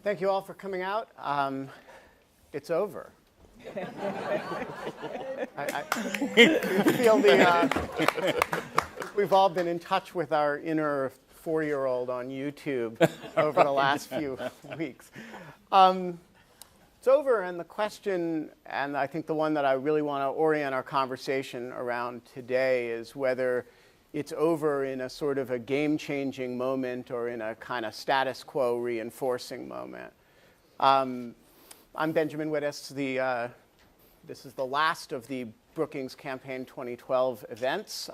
Thank you all for coming out. It's over. I feel we've all been in touch with our inner 4-year-old on YouTube over the last few weeks. It's over, and the question, and I think the one that I really want to orient our conversation around today, is whether it's over in a sort of a game-changing moment or in a kind of status quo reinforcing moment. I'm Benjamin Wittes. This is the last of the Brookings Campaign 2012 events.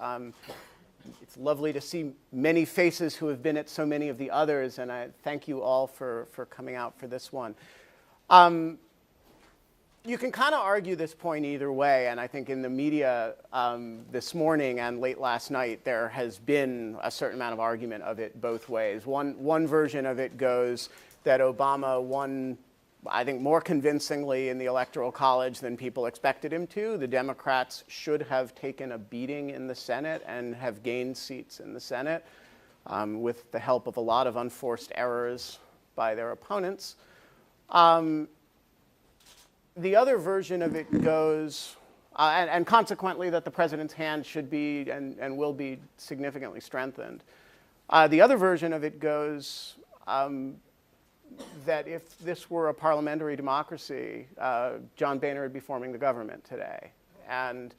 It's lovely to see many faces who have been at so many of the others, and I thank you all for coming out for this one. You can kind of argue this point either way, and I think in the media this morning and late last night, there has been a certain amount of argument of it both ways. One version of it goes that Obama won, I think, more convincingly in the Electoral College than people expected him to. The Democrats should have taken a beating in the Senate and have gained seats in the Senate with the help of a lot of unforced errors by their opponents. The other version of it goes, and consequently that the president's hand should be and will be significantly strengthened. The other version of it goes that if this were a parliamentary democracy, John Boehner would be forming the government today. And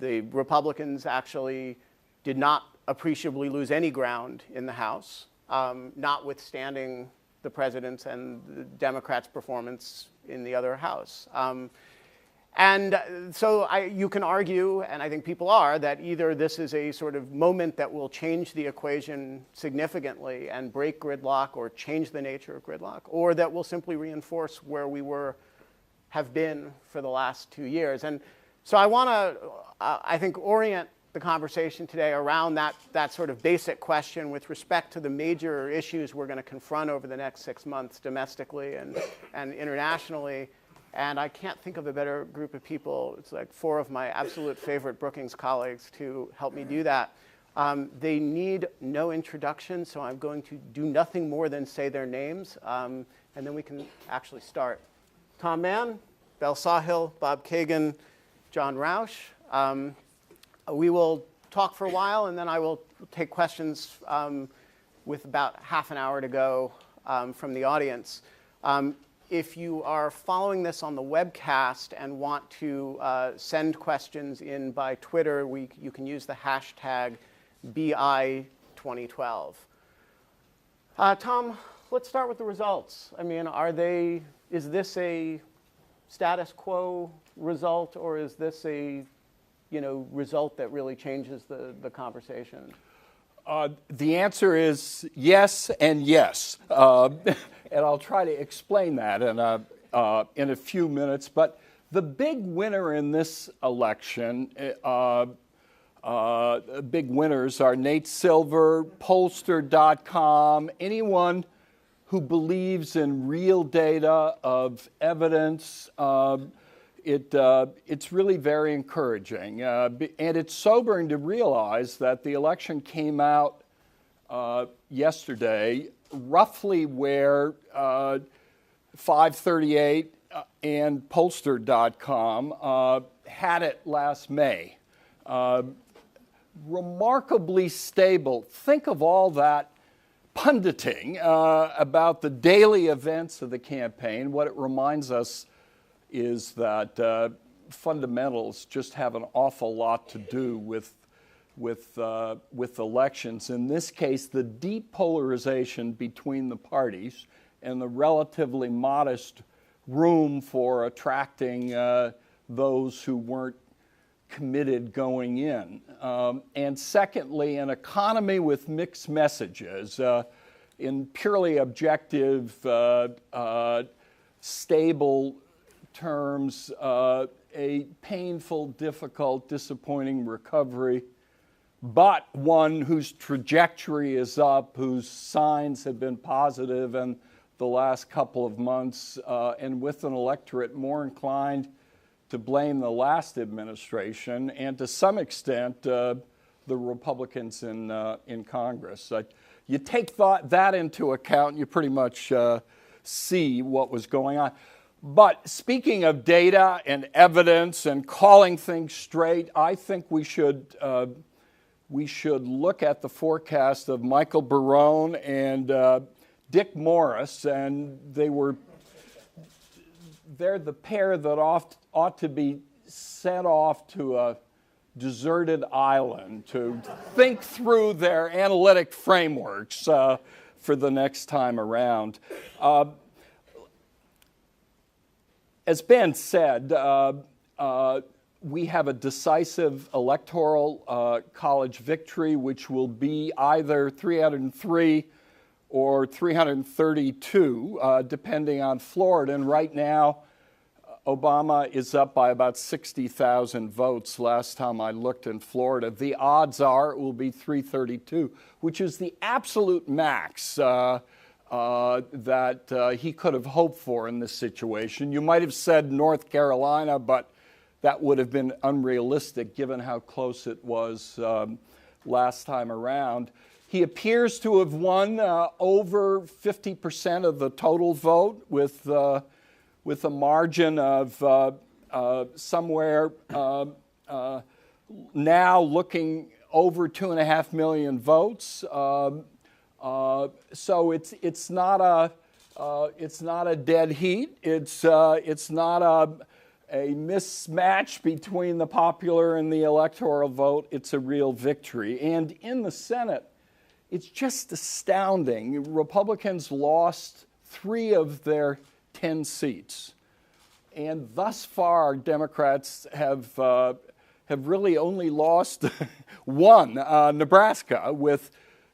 the Republicans actually did not appreciably lose any ground in the House, notwithstanding the president's and the Democrats' performance in the other house. So you can argue, and I think people are, that either this is a sort of moment that will change the equation significantly and break gridlock or change the nature of gridlock, or that will simply reinforce where we have been for the last 2 years. And so I want to, I think, orient the conversation today around that sort of basic question with respect to the major issues we're going to confront over the next 6 months domestically and internationally. And I can't think of a better group of people. It's like 4 of my absolute favorite Brookings colleagues to help me do that. They need no introduction, so I'm going to do nothing more than say their names, and then we can actually start. Tom Mann, Bell Sawhill, Bob Kagan, John Roush. We will talk for a while, and then I will take questions with about half an hour to go from the audience. If you are following this on the webcast and want to send questions in by Twitter, you can use the hashtag BI2012. Tom, let's start with the results. I mean, is this a status quo result, or is this a result that really changes the conversation? The answer is yes and yes. And I'll try to explain that in a few minutes. But the big winner in this election, big winners are Nate Silver, Pollster.com, anyone who believes in real data of evidence. It's really very encouraging. And it's sobering to realize that the election came out yesterday roughly where 538 and Pollster.com had it last May. Remarkably stable. Think of all that punditing about the daily events of the campaign. What it reminds us is that fundamentals just have an awful lot to do with elections. In this case, the deep polarization between the parties and the relatively modest room for attracting those who weren't committed going in. And secondly, an economy with mixed messages. In purely objective, stable terms, a painful, difficult, disappointing recovery, but one whose trajectory is up, whose signs have been positive in the last couple of months, and with an electorate more inclined to blame the last administration and to some extent the Republicans in Congress. You take that into account, and you pretty much see what was going on. But speaking of data and evidence and calling things straight, I think we should look at the forecast of Michael Barone and Dick Morris, and they're the pair that ought to be sent off to a deserted island to think through their analytic frameworks for the next time around. As Ben said, we have a decisive electoral college victory, which will be either 303 or 332, depending on Florida. And right now, Obama is up by about 60,000 votes last time I looked in Florida. The odds are it will be 332, which is the absolute max that he could have hoped for in this situation. You might have said North Carolina, but that would have been unrealistic given how close it was last time around. He appears to have won over 50% of the total vote with a margin of somewhere now looking over 2.5 million votes. So it's not a dead heat. It's not a mismatch between the popular and the electoral vote. It's a real victory. And in the Senate, it's just astounding. Republicans lost 3 of their 10 seats. And thus far, Democrats have really only lost one, Nebraska, with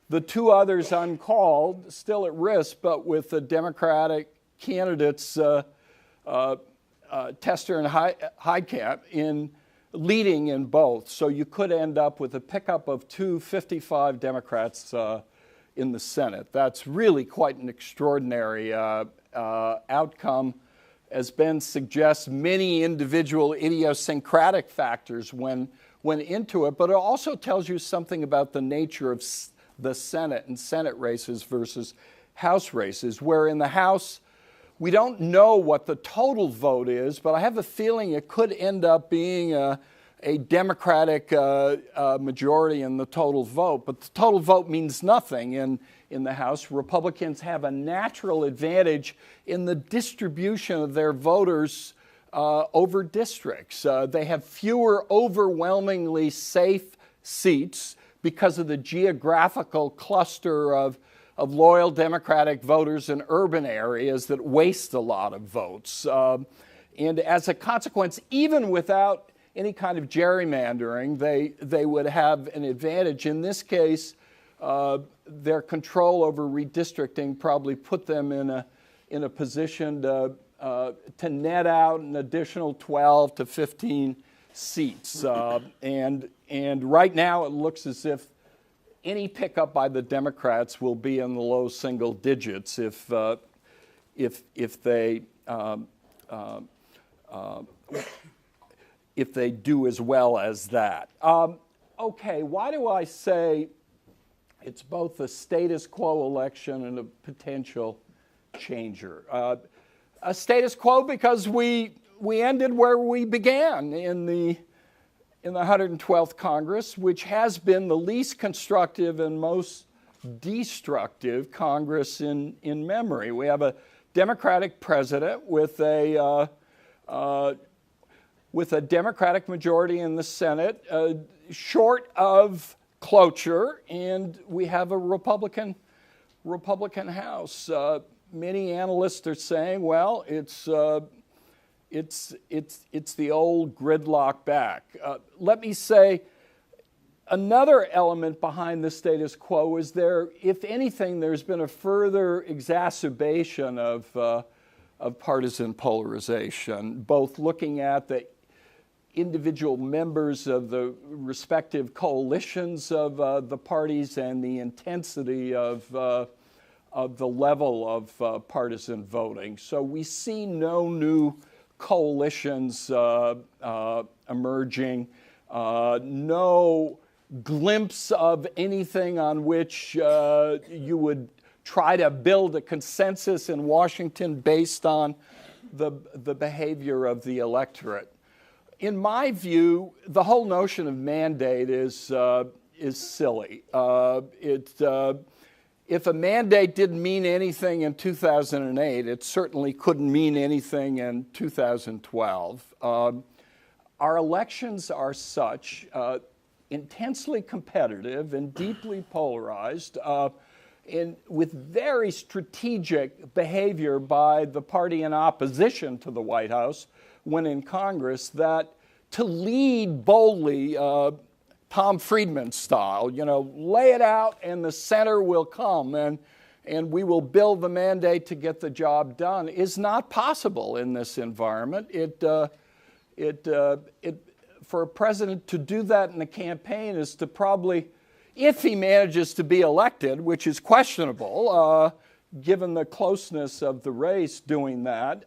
the 2 others uncalled, still at risk, but with the Democratic candidates, Tester and Heitkamp, leading in both. So you could end up with a pickup of 255 Democrats in the Senate. That's really quite an extraordinary outcome. As Ben suggests, many individual idiosyncratic factors went into it, but it also tells you something about the nature of the Senate and Senate races versus House races, where in the House, we don't know what the total vote is, but I have a feeling it could end up being a Democratic majority in the total vote. But the total vote means nothing in the House. Republicans have a natural advantage in the distribution of their voters over districts. They have fewer overwhelmingly safe seats because of the geographical cluster of loyal Democratic voters in urban areas that waste a lot of votes. And as a consequence, even without any kind of gerrymandering, they would have an advantage. In this case, their control over redistricting probably put them in a position to net out an additional 12 to 15 seats. And right now it looks as if any pickup by the Democrats will be in the low single digits if they do as well as that. Okay, why do I say it's both a status quo election and a potential changer? A status quo because we ended where we began in the 112th Congress, which has been the least constructive and most destructive Congress in memory. We have a Democratic president with a Democratic majority in the Senate, short of cloture, and we have a Republican House. Many analysts are saying, well, it's the old gridlock back. Let me say, another element behind the status quo is if anything, there's been a further exacerbation of partisan polarization, both looking at the individual members of the respective coalitions of the parties and the intensity of the level of partisan voting. So we see no new coalitions emerging, no glimpse of anything on which you would try to build a consensus in Washington based on the behavior of the electorate. In my view, the whole notion of mandate is silly. If a mandate didn't mean anything in 2008, it certainly couldn't mean anything in 2012. Our elections are such, intensely competitive and deeply polarized, with very strategic behavior by the party in opposition to the White House when in Congress, that to lead boldly, Tom Friedman style, lay it out and the center will come and we will build the mandate to get the job done, is not possible in this environment. For a president to do that in a campaign is to probably, if he manages to be elected, which is questionable, given the closeness of the race doing that,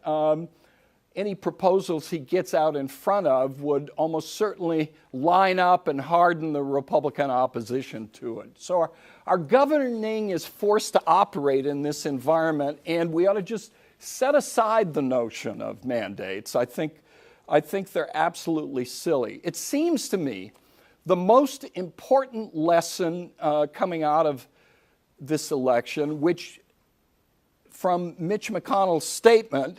any proposals he gets out in front of would almost certainly line up and harden the Republican opposition to it. So our governing is forced to operate in this environment, and we ought to just set aside the notion of mandates. I think they're absolutely silly. It seems to me the most important lesson coming out of this election, which from Mitch McConnell's statement,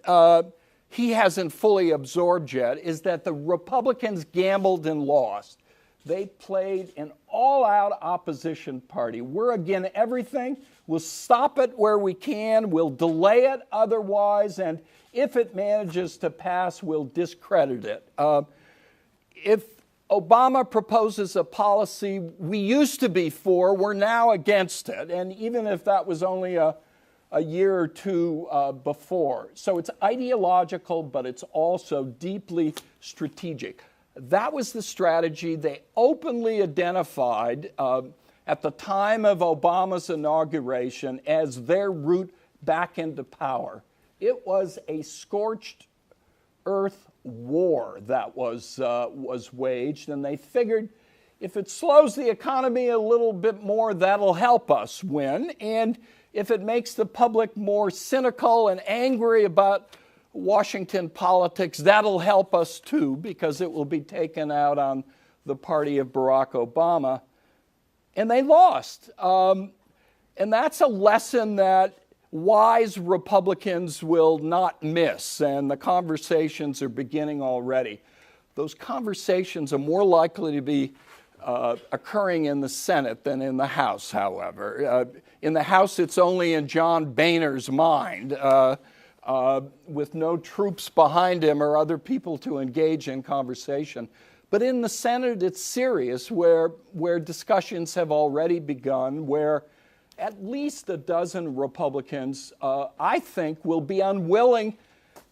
he hasn't fully absorbed yet, is that the Republicans gambled and lost. They played an all-out opposition party. We're against everything. We'll stop it where we can. We'll delay it otherwise. And if it manages to pass, we'll discredit it. If Obama proposes a policy we used to be for, we're now against it. And even if that was only a year or two before. So it's ideological, but it's also deeply strategic. That was the strategy they openly identified at the time of Obama's inauguration as their route back into power. It was a scorched earth war that was waged, and they figured if it slows the economy a little bit more, that'll help us win. And if it makes the public more cynical and angry about Washington politics, that'll help us too, because it will be taken out on the party of Barack Obama. And they lost. And that's a lesson that wise Republicans will not miss, and the conversations are beginning already. Those conversations are more likely to be occurring in the Senate than in the House, however. In the House, it's only in John Boehner's mind, with no troops behind him or other people to engage in conversation. But in the Senate, it's serious, where discussions have already begun, where at least a dozen Republicans, I think, will be unwilling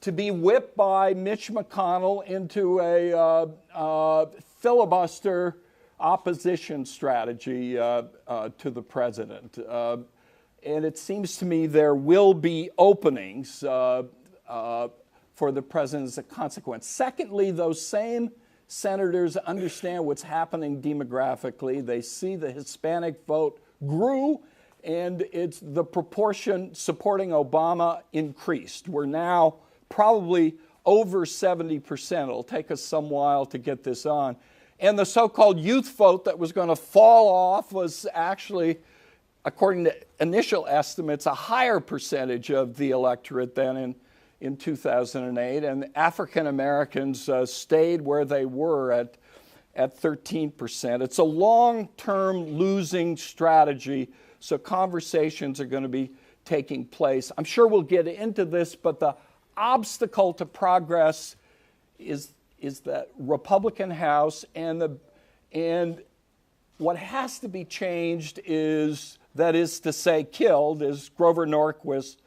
to be whipped by Mitch McConnell into a filibuster opposition strategy to the president. And it seems to me there will be openings for the president as a consequence. Secondly, those same senators understand what's happening demographically. They see the Hispanic vote grew, and it's the proportion supporting Obama increased. We're now probably over 70%. It'll take us some while to get this on. And the so-called youth vote that was going to fall off was actually, according to initial estimates, a higher percentage of the electorate than in 2008. And African Americans stayed where they were at 13%. It's a long-term losing strategy, so conversations are going to be taking place. I'm sure we'll get into this, but the obstacle to progress is the Republican House, and what has to be changed is, that is to say, killed, is Grover Norquist's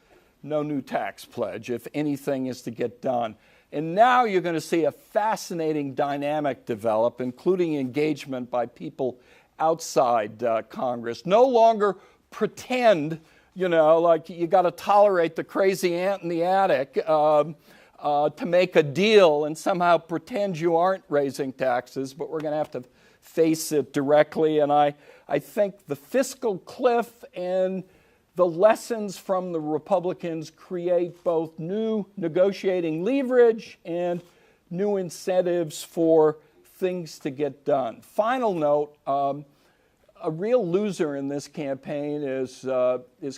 no new tax pledge, if anything is to get done. And now you're going to see a fascinating dynamic develop, including engagement by people outside Congress. No longer pretend, like you got to tolerate the crazy aunt in the attic to make a deal and somehow pretend you aren't raising taxes, but we're going to have to face it directly. And I think the fiscal cliff and the lessons from the Republicans create both new negotiating leverage and new incentives for things to get done. Final note, a real loser in this campaign is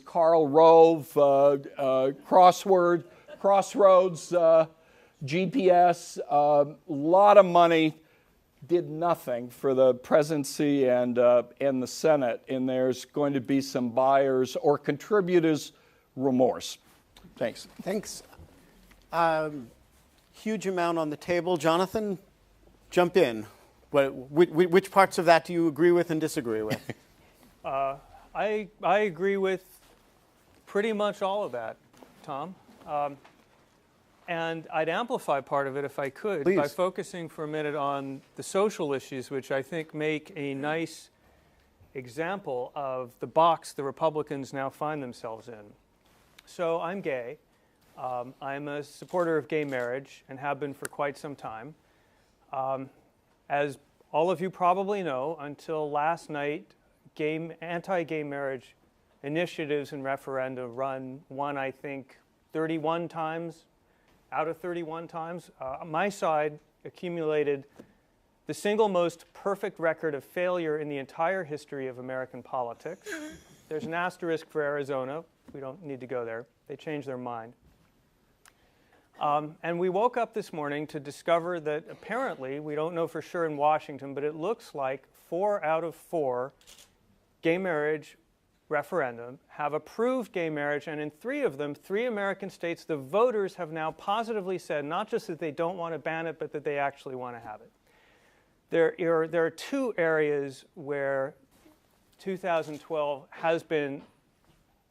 Karl Rove, Crossroads, GPS, a lot of money, did nothing for the presidency and the Senate, and there's going to be some buyers or contributors' remorse. Thanks. Thanks. Huge amount on the table. Jonathan, jump in. Which parts of that do you agree with and disagree with? I agree with pretty much all of that, Tom. And I'd amplify part of it if I could by focusing for a minute on the social issues, which I think make a nice example of the box the Republicans now find themselves in. So I'm gay. I'm a supporter of gay marriage and have been for quite some time. As all of you probably know, until last night, anti-gay marriage initiatives and referenda won, I think, 31 times out of 31 times. My side accumulated the single most perfect record of failure in the entire history of American politics. There's an asterisk for Arizona. We don't need to go there. They changed their mind. And we woke up this morning to discover that apparently, we don't know for sure in Washington, but it looks like 4 out of 4 gay marriage referendum have approved gay marriage, and in 3 of them, 3 American states, the voters have now positively said not just that they don't want to ban it, but that they actually want to have it. There are 2 areas where 2012 has been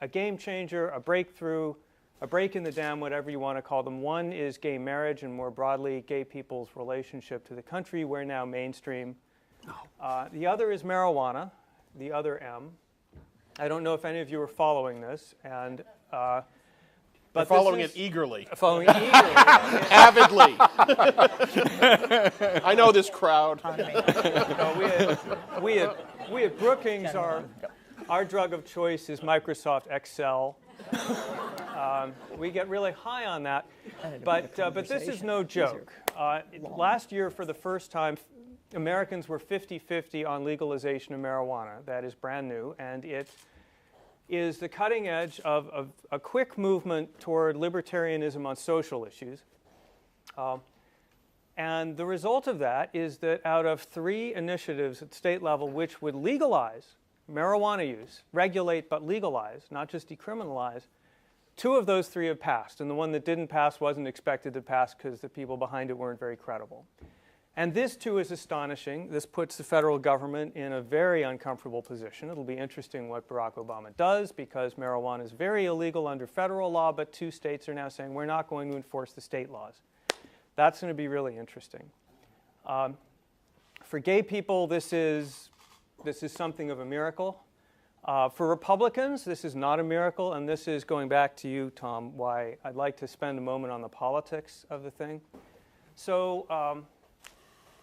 a game changer, a breakthrough, a break in the dam, whatever you want to call them. One is gay marriage, and more broadly, gay people's relationship to the country. We're now mainstream. The other is marijuana, the other M. I don't know if any of you are following this, and but following it eagerly. Following it eagerly, avidly. I know this crowd. We at Brookings, our drug of choice is Microsoft Excel. We get really high on that, but this is no joke. Last year, for the first time, Americans were 50-50 on legalization of marijuana. That is brand new, and it is the cutting edge of a quick movement toward libertarianism on social issues. And the result of that is that out of 3 initiatives at state level which would legalize marijuana use, regulate but legalize, not just decriminalize, 2 of those 3 have passed. And the one that didn't pass wasn't expected to pass because the people behind it weren't very credible. And this, too, is astonishing. This puts the federal government in a very uncomfortable position. It'll be interesting what Barack Obama does, because marijuana is very illegal under federal law, but 2 states are now saying we're not going to enforce the state laws. That's going to be really interesting. For gay people, this is something of a miracle. For Republicans, this is not a miracle, and this is, going back to you, Tom, why I'd like to spend a moment on the politics of the thing. So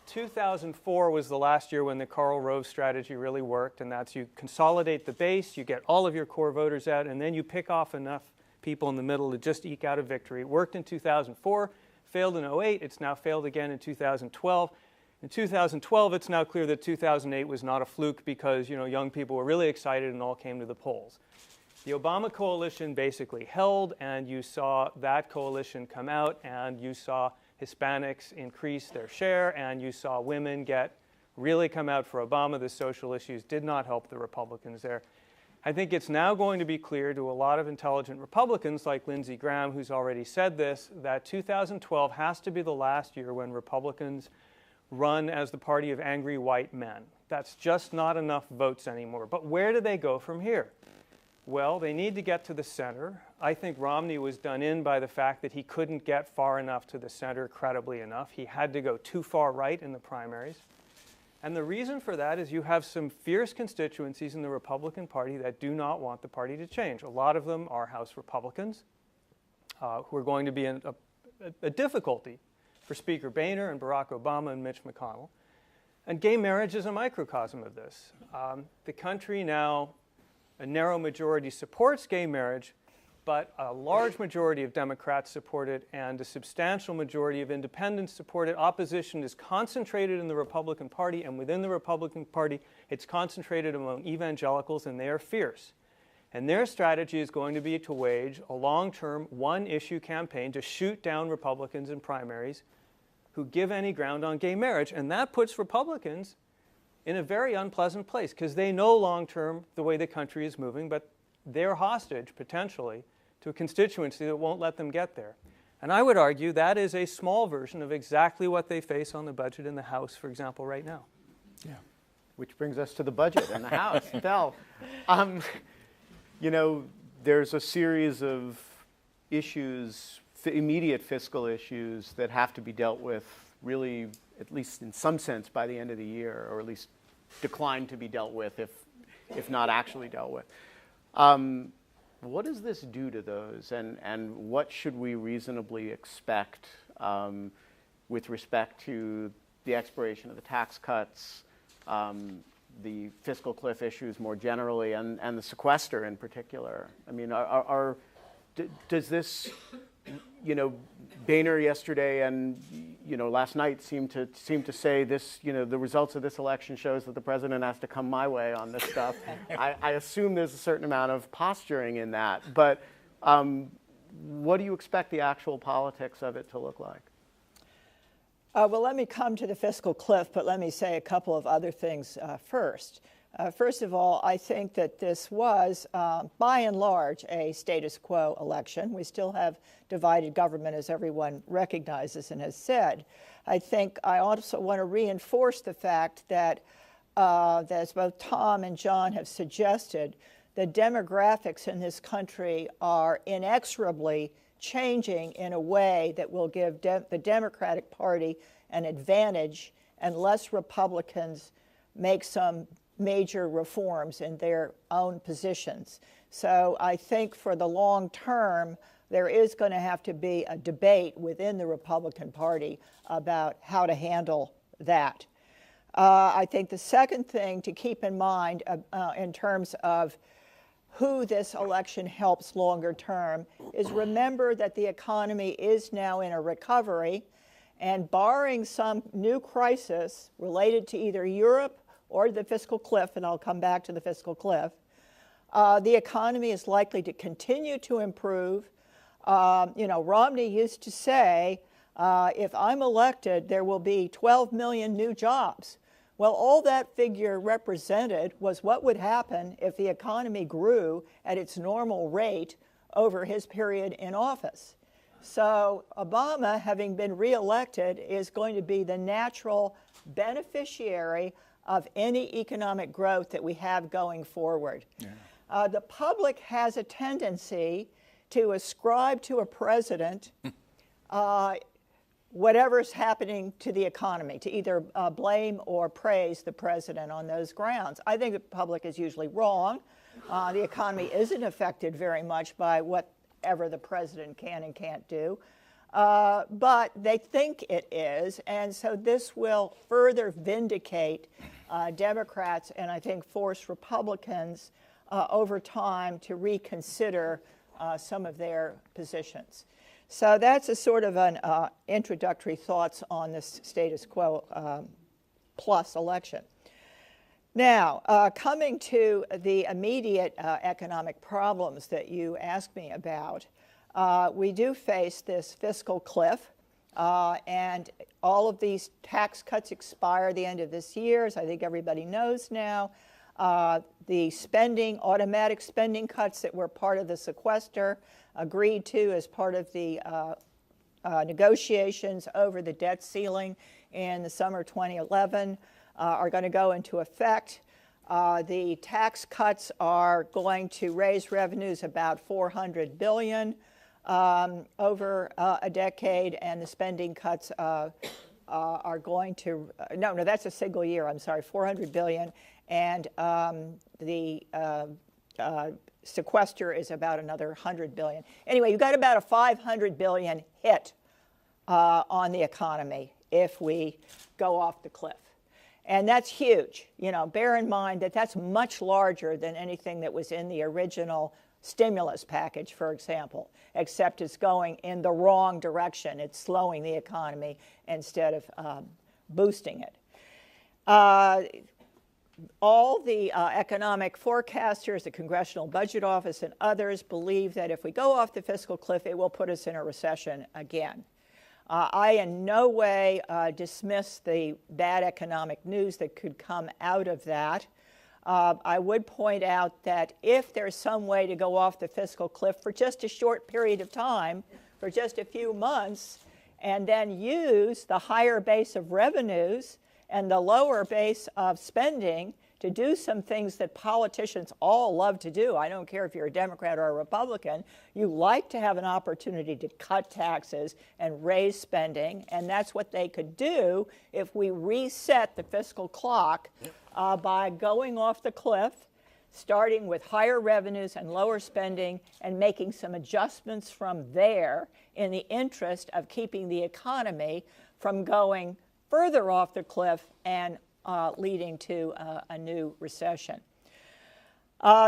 2004 was the last year when the Karl Rove strategy really worked, and that's you consolidate the base, you get all of your core voters out, and then you pick off enough people in the middle to just eke out a victory. It worked in 2004, failed in 2008, it's now failed again in 2012. In 2012, it's now clear that 2008 was not a fluke because, young people were really excited and all came to the polls. The Obama coalition basically held, and you saw that coalition come out, and you saw Hispanics increase their share, and you saw women really come out for Obama. The social issues did not help the Republicans there. I think it's now going to be clear to a lot of intelligent Republicans like Lindsey Graham, who's already said this, that 2012 has to be the last year when Republicans run as the party of angry white men. That's just not enough votes anymore. But where do they go from here? Well, they need to get to the center. I think Romney was done in by the fact that he couldn't get far enough to the center credibly enough. He had to go too far right in the primaries. And the reason for that is you have some fierce constituencies in the Republican Party that do not want the party to change. A lot of them are House Republicans who are going to be in a difficulty for Speaker Boehner and Barack Obama and Mitch McConnell. And gay marriage is a microcosm of this. The country now a narrow majority supports gay marriage, but a large majority of Democrats support it and a substantial majority of independents support it. Opposition is concentrated in the Republican Party, and within the Republican Party, it's concentrated among evangelicals, and they are fierce. And their strategy is going to be to wage a long-term, one-issue campaign to shoot down Republicans in primaries who give any ground on gay marriage. And that puts Republicans in a very unpleasant place because they know long-term the way the country is moving, but they're hostage, potentially, to a constituency that won't let them get there. And I would argue that is a small version of exactly what they face on the budget in the House, for example, right now. Yeah. Which brings us to the budget and the House. Del, you know, there's a series of issues, immediate fiscal issues that have to be dealt with really, at least in some sense, by the end of the year, or at least declined to be dealt with if not actually dealt with. What does this do to those, and what should we reasonably expect with respect to the expiration of the tax cuts, the fiscal cliff issues more generally, and the sequester in particular? I mean, does this, you know, Boehner yesterday and, you know, last night seem to say this, you know, the results of this election shows that the president has to come my way on this stuff. I assume there's a certain amount of posturing in that, but what do you expect the actual politics of it to look like? Well, let me come to the fiscal cliff, but let me say a couple of other things first. First of all, I think that this was, by and large, a status quo election. We still have divided government, as everyone recognizes and has said. I think I also want to reinforce the fact that, as both Tom and John have suggested, the demographics in this country are inexorably changing in a way that will give the Democratic Party an advantage unless Republicans make some major reforms in their own positions. So I think for the long term, there is going to have to be a debate within the Republican Party about how to handle that. I think the second thing to keep in mind in terms of who this election helps longer term is remember that the economy is now in a recovery, and barring some new crisis related to either Europe or the fiscal cliff, and I'll come back to the fiscal cliff, the economy is likely to continue to improve. You know, Romney used to say, if I'm elected, there will be 12 million new jobs. Well, all that figure represented was what would happen if the economy grew at its normal rate over his period in office. So Obama, having been reelected, is going to be the natural beneficiary of any economic growth that we have going forward. Yeah. The public has a tendency to ascribe to a president whatever's happening to the economy, to either blame or praise the president on those grounds. I think the public is usually wrong. The economy isn't affected very much by whatever the president can and can't do. But they think it is, and so this will further vindicate Democrats and I think force Republicans over time to reconsider some of their positions. So that's a sort of an introductory thoughts on this status quo plus election. Now, coming to the immediate economic problems that you asked me about, we do face this fiscal cliff, and all of these tax cuts expire at the end of this year, as I think everybody knows now. The spending, automatic spending cuts that were part of the sequester, agreed to as part of the negotiations over the debt ceiling in the summer 2011, are going to go into effect. The tax cuts are going to raise revenues about $400 billion over a decade, and the spending cuts are going to, no, that's a single year, I'm sorry, $400 billion, and the sequester is about another $100 billion. Anyway, you've got about a $500 billion hit on the economy if we go off the cliff. And that's huge. You know, bear in mind that that's much larger than anything that was in the original stimulus package, for example, except it's going in the wrong direction. It's slowing the economy instead of boosting it. All the economic forecasters, the Congressional Budget Office, and others believe that if we go off the fiscal cliff, it will put us in a recession again. I in no way dismiss the bad economic news that could come out of that. I would point out that if there's some way to go off the fiscal cliff for just a short period of time, for just a few months, and then use the higher base of revenues and the lower base of spending to do some things that politicians all love to do. I don't care if you're a Democrat or a Republican. You like to have an opportunity to cut taxes and raise spending, and that's what they could do if we reset the fiscal clock by going off the cliff, starting with higher revenues and lower spending, and making some adjustments from there in the interest of keeping the economy from going further off the cliff and leading to a new recession.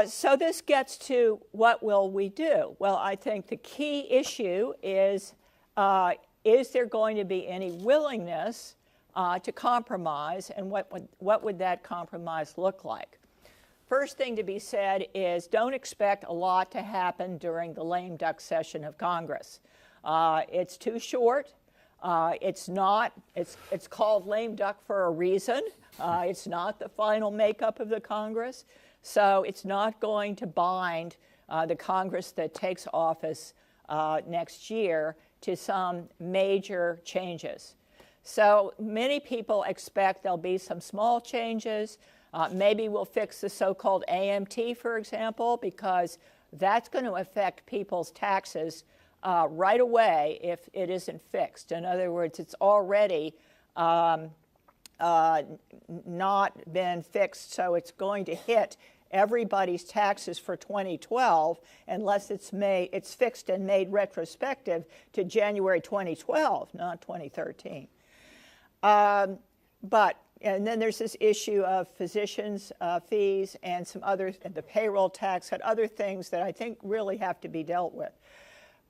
So this gets to what will we do? Well, I think the key issue is there going to be any willingness to compromise, and what would that compromise look like? First thing to be said is don't expect a lot to happen during the lame duck session of Congress. It's too short. It's called lame duck for a reason. It's not the final makeup of the Congress, so it's not going to bind the Congress that takes office next year to some major changes. So many people expect there'll be some small changes. Maybe we'll fix the so-called AMT, for example, because that's going to affect people's taxes right away if it isn't fixed. In other words, it's already not been fixed, so it's going to hit everybody's taxes for 2012 unless it's fixed and made retrospective to January 2012, not 2013. And then there's this issue of physicians' fees and some other, the payroll tax and other things that I think really have to be dealt with.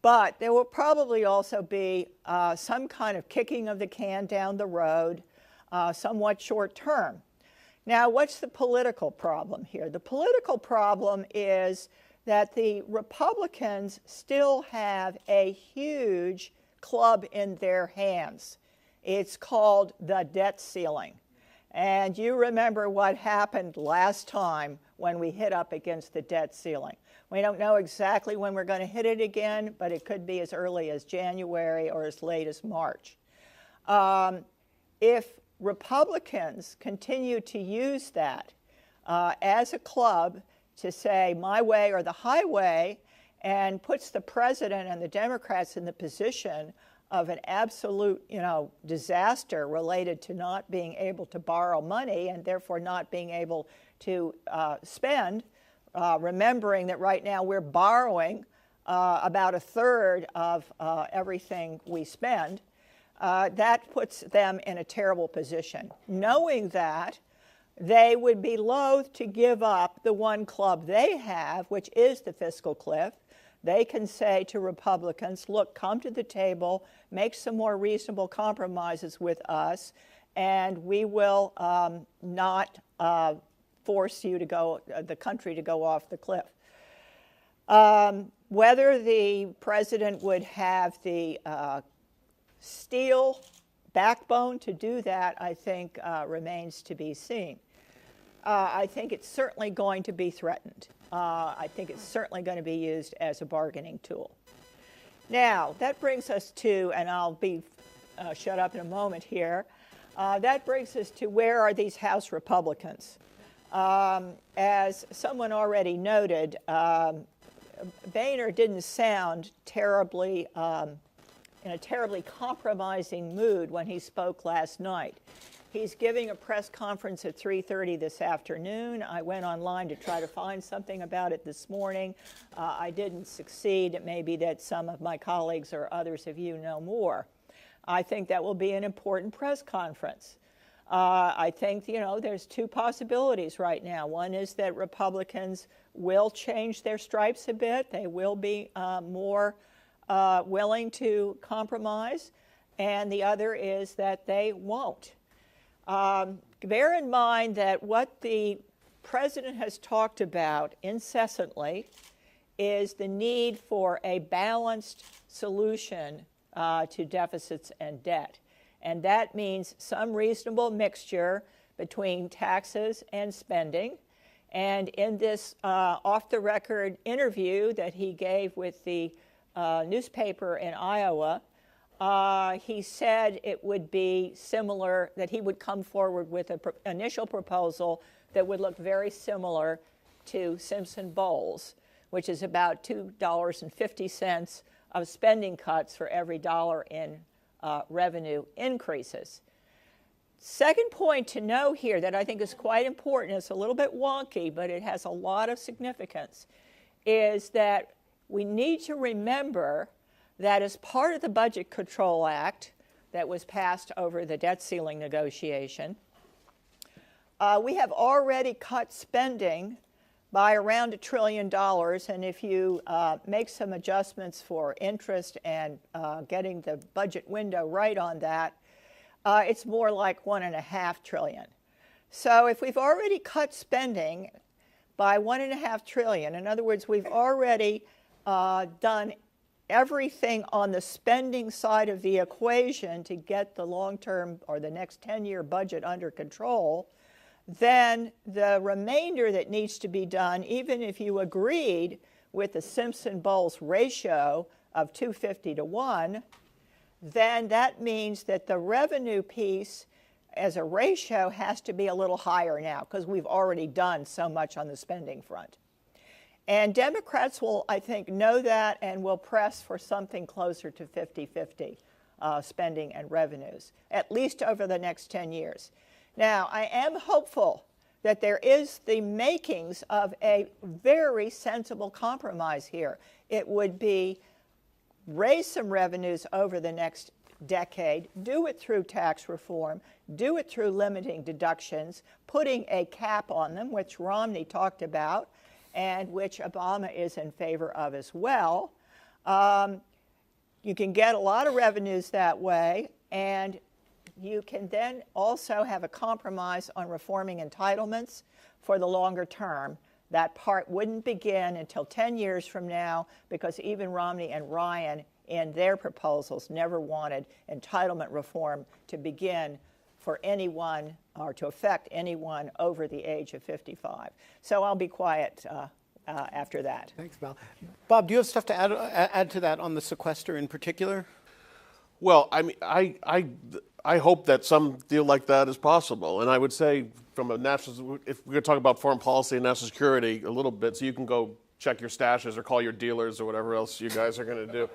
But there will probably also be some kind of kicking of the can down the road, somewhat short term. Now, what's the political problem here? The political problem is that the Republicans still have a huge club in their hands. It's called the debt ceiling. And you remember what happened last time when we hit up against the debt ceiling. We don't know exactly when we're going to hit it again, but it could be as early as January or as late as March. If Republicans continue to use that as a club to say my way or the highway and puts the president and the Democrats in the position of an absolute, disaster related to not being able to borrow money and therefore not being able to spend, remembering that right now we're borrowing about a third of everything we spend, that puts them in a terrible position. Knowing that, they would be loath to give up the one club they have, which is the fiscal cliff. They can say to Republicans, look, come to the table, make some more reasonable compromises with us, and we will not force you to go, the country to go off the cliff. Whether the president would have the steel backbone to do that, I think, remains to be seen. I think it's certainly going to be threatened. I think it's certainly going to be used as a bargaining tool. Now, that brings us to, and I'll be shut up in a moment here, that brings us to where are these House Republicans? As someone already noted, Boehner didn't sound terribly in a terribly compromising mood when he spoke last night. He's giving a press conference at 3:30 this afternoon. I went online to try to find something about it this morning. I didn't succeed. It may be that some of my colleagues or others of you know more. I think that will be an important press conference. I think, there's two possibilities right now. One is that Republicans will change their stripes a bit. They will be more willing to compromise. And the other is that they won't. Bear in mind that what the president has talked about incessantly is the need for a balanced solution to deficits and debt. And that means some reasonable mixture between taxes and spending. And in this off-the-record interview that he gave with the newspaper in Iowa, he said it would be similar, that he would come forward with an initial proposal that would look very similar to Simpson-Bowles, which is about $2.50 of spending cuts for every dollar in revenue increases. Second point to know here that I think is quite important, it's a little bit wonky, but it has a lot of significance, is that we need to remember that as part of the Budget Control Act that was passed over the debt ceiling negotiation, we have already cut spending by around $1 trillion, and if you make some adjustments for interest and getting the budget window right on that, it's more like $1.5 trillion. So if we've already cut spending by $1.5 trillion, in other words, we've already done everything on the spending side of the equation to get the long-term or the next 10-year budget under control, then the remainder that needs to be done, even if you agreed with the Simpson-Bowles ratio of 250 to 1, then that means that the revenue piece as a ratio has to be a little higher now because we've already done so much on the spending front. And Democrats will, I think, know that and will press for something closer to 50-50 spending and revenues, at least over the next 10 years. Now, I am hopeful that there is the makings of a very sensible compromise here. It would be raise some revenues over the next decade, do it through tax reform, do it through limiting deductions, putting a cap on them, which Romney talked about, and which Obama is in favor of as well. You can get a lot of revenues that way, and you can then also have a compromise on reforming entitlements for the longer term. That part wouldn't begin until 10 years from now because even Romney and Ryan in their proposals never wanted entitlement reform to begin for anyone or to affect anyone over the age of 55. So I'll be quiet after that. Thanks, Val. Bob, do you have stuff to add to that on the sequester in particular? Well, I mean, I hope that some deal like that is possible. And I would say from a national, if we're going to talk about foreign policy and national security a little bit, so you can go check your stashes or call your dealers or whatever else you guys are going to do.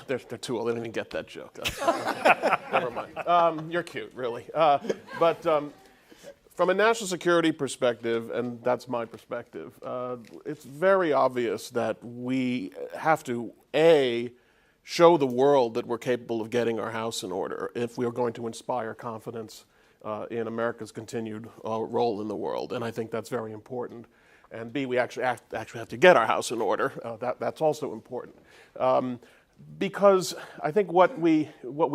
They're too old. They didn't even get that joke. Never mind. You're cute, really. But from a national security perspective, and that's my perspective, it's very obvious that we have to, A, show the world that we're capable of getting our house in order if we are going to inspire confidence in America's continued role in the world. And I think that's very important. And B, we actually have to get our house in order. That's also important. Because I think what we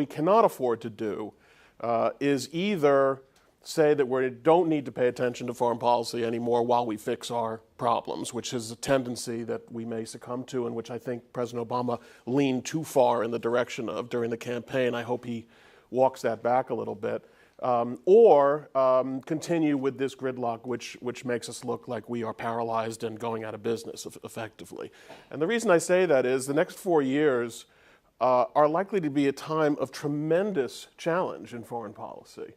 cannot afford to do is either say that we don't need to pay attention to foreign policy anymore while we fix our problems, which is a tendency that we may succumb to and which I think President Obama leaned too far in the direction of during the campaign. I hope he walks that back a little bit. Or continue with this gridlock, which makes us look like we are paralyzed and going out of business effectively. And the reason I say that is the next 4 years are likely to be a time of tremendous challenge in foreign policy.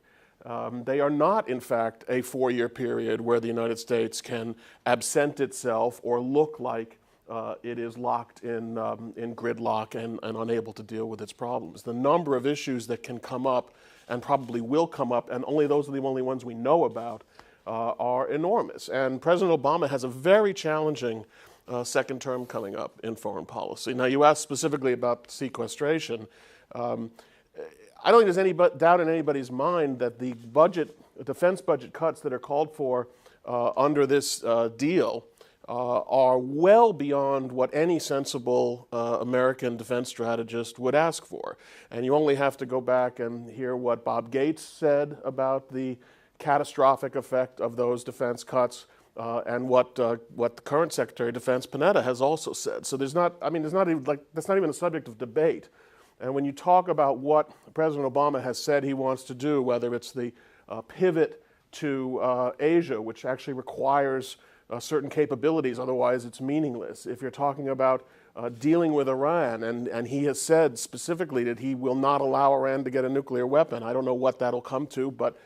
They are not, in fact, a 4-year period where the United States can absent itself or look like it is locked in gridlock and unable to deal with its problems. The number of issues that can come up and probably will come up, and only those are the only ones we know about, are enormous. And President Obama has a very challenging second term coming up in foreign policy. Now, you asked specifically about sequestration. I don't think there's any doubt in anybody's mind that the defense budget cuts that are called for under this deal are well beyond what any sensible American defense strategist would ask for. And you only have to go back and hear what Bob Gates said about the catastrophic effect of those defense cuts, and what the current Secretary of Defense Panetta has also said. So there's not even that's not even a subject of debate. And when you talk about what President Obama has said he wants to do, whether it's the pivot to Asia, which actually requires certain capabilities, otherwise it's meaningless. If you're talking about dealing with Iran, and he has said specifically that he will not allow Iran to get a nuclear weapon. I don't know what that'll come to, but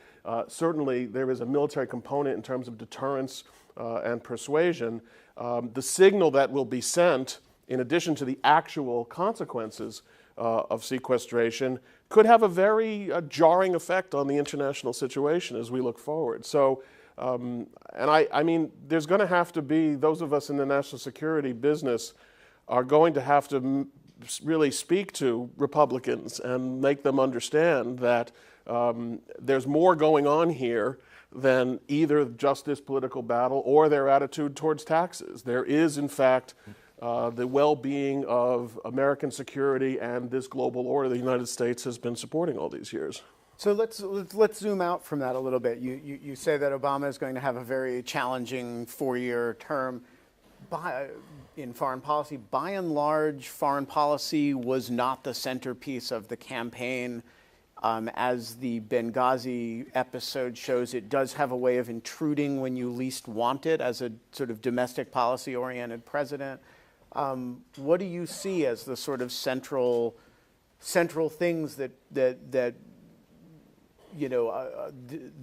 certainly there is a military component in terms of deterrence and persuasion. The signal that will be sent, in addition to the actual consequences of sequestration, could have a very jarring effect on the international situation as we look forward. So, and I mean, there's going to have to be, those of us in the national security business are going to have to really speak to Republicans and make them understand that there's more going on here than either just this political battle or their attitude towards taxes. There is, in fact, the well-being of American security and this global order the United States has been supporting all these years. So let's zoom out from that a little bit. You say that Obama is going to have a very challenging 4-year term in foreign policy. By and large, foreign policy was not the centerpiece of the campaign. As the Benghazi episode shows, it does have a way of intruding when you least want it as a sort of domestic policy-oriented president. What do you see as the sort of central things that you know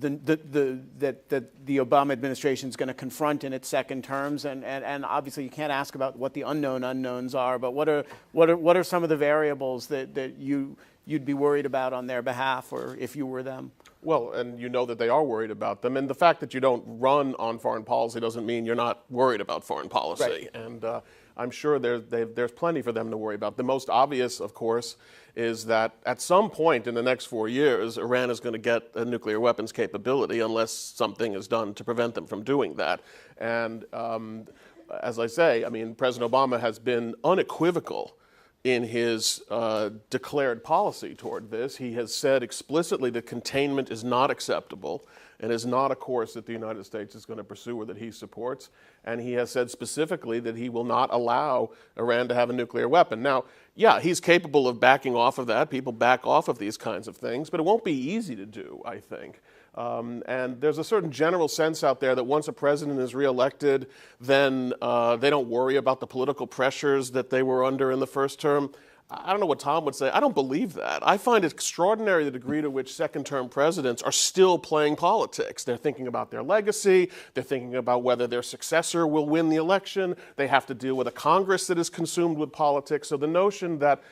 that the Obama administration is going to confront in its second terms, and obviously you can't ask about what the unknown unknowns are, but what are some of the variables that you'd be worried about on their behalf, or if you were them? Well, and you know that they are worried about them, and the fact that you don't run on foreign policy doesn't mean you're not worried about foreign policy. Right. And I'm sure there's plenty for them to worry about. The most obvious, of course, is that at some point in the next 4 years, Iran is going to get a nuclear weapons capability unless something is done to prevent them from doing that. And as I say, I mean, President Obama has been unequivocal in his declared policy toward this. He has said explicitly that containment is not acceptable and is not a course that the United States is going to pursue or that he supports. And he has said specifically that he will not allow Iran to have a nuclear weapon. Now, yeah, he's capable of backing off of that. People back off of these kinds of things, but it won't be easy to do, I think. And there's a certain general sense out there that once a president is reelected, then they don't worry about the political pressures that they were under in the first term. I don't know what Tom would say. I don't believe that. I find it extraordinary the degree to which second-term presidents are still playing politics. They're thinking about their legacy. They're thinking about whether their successor will win the election. They have to deal with a Congress that is consumed with politics. So the notion that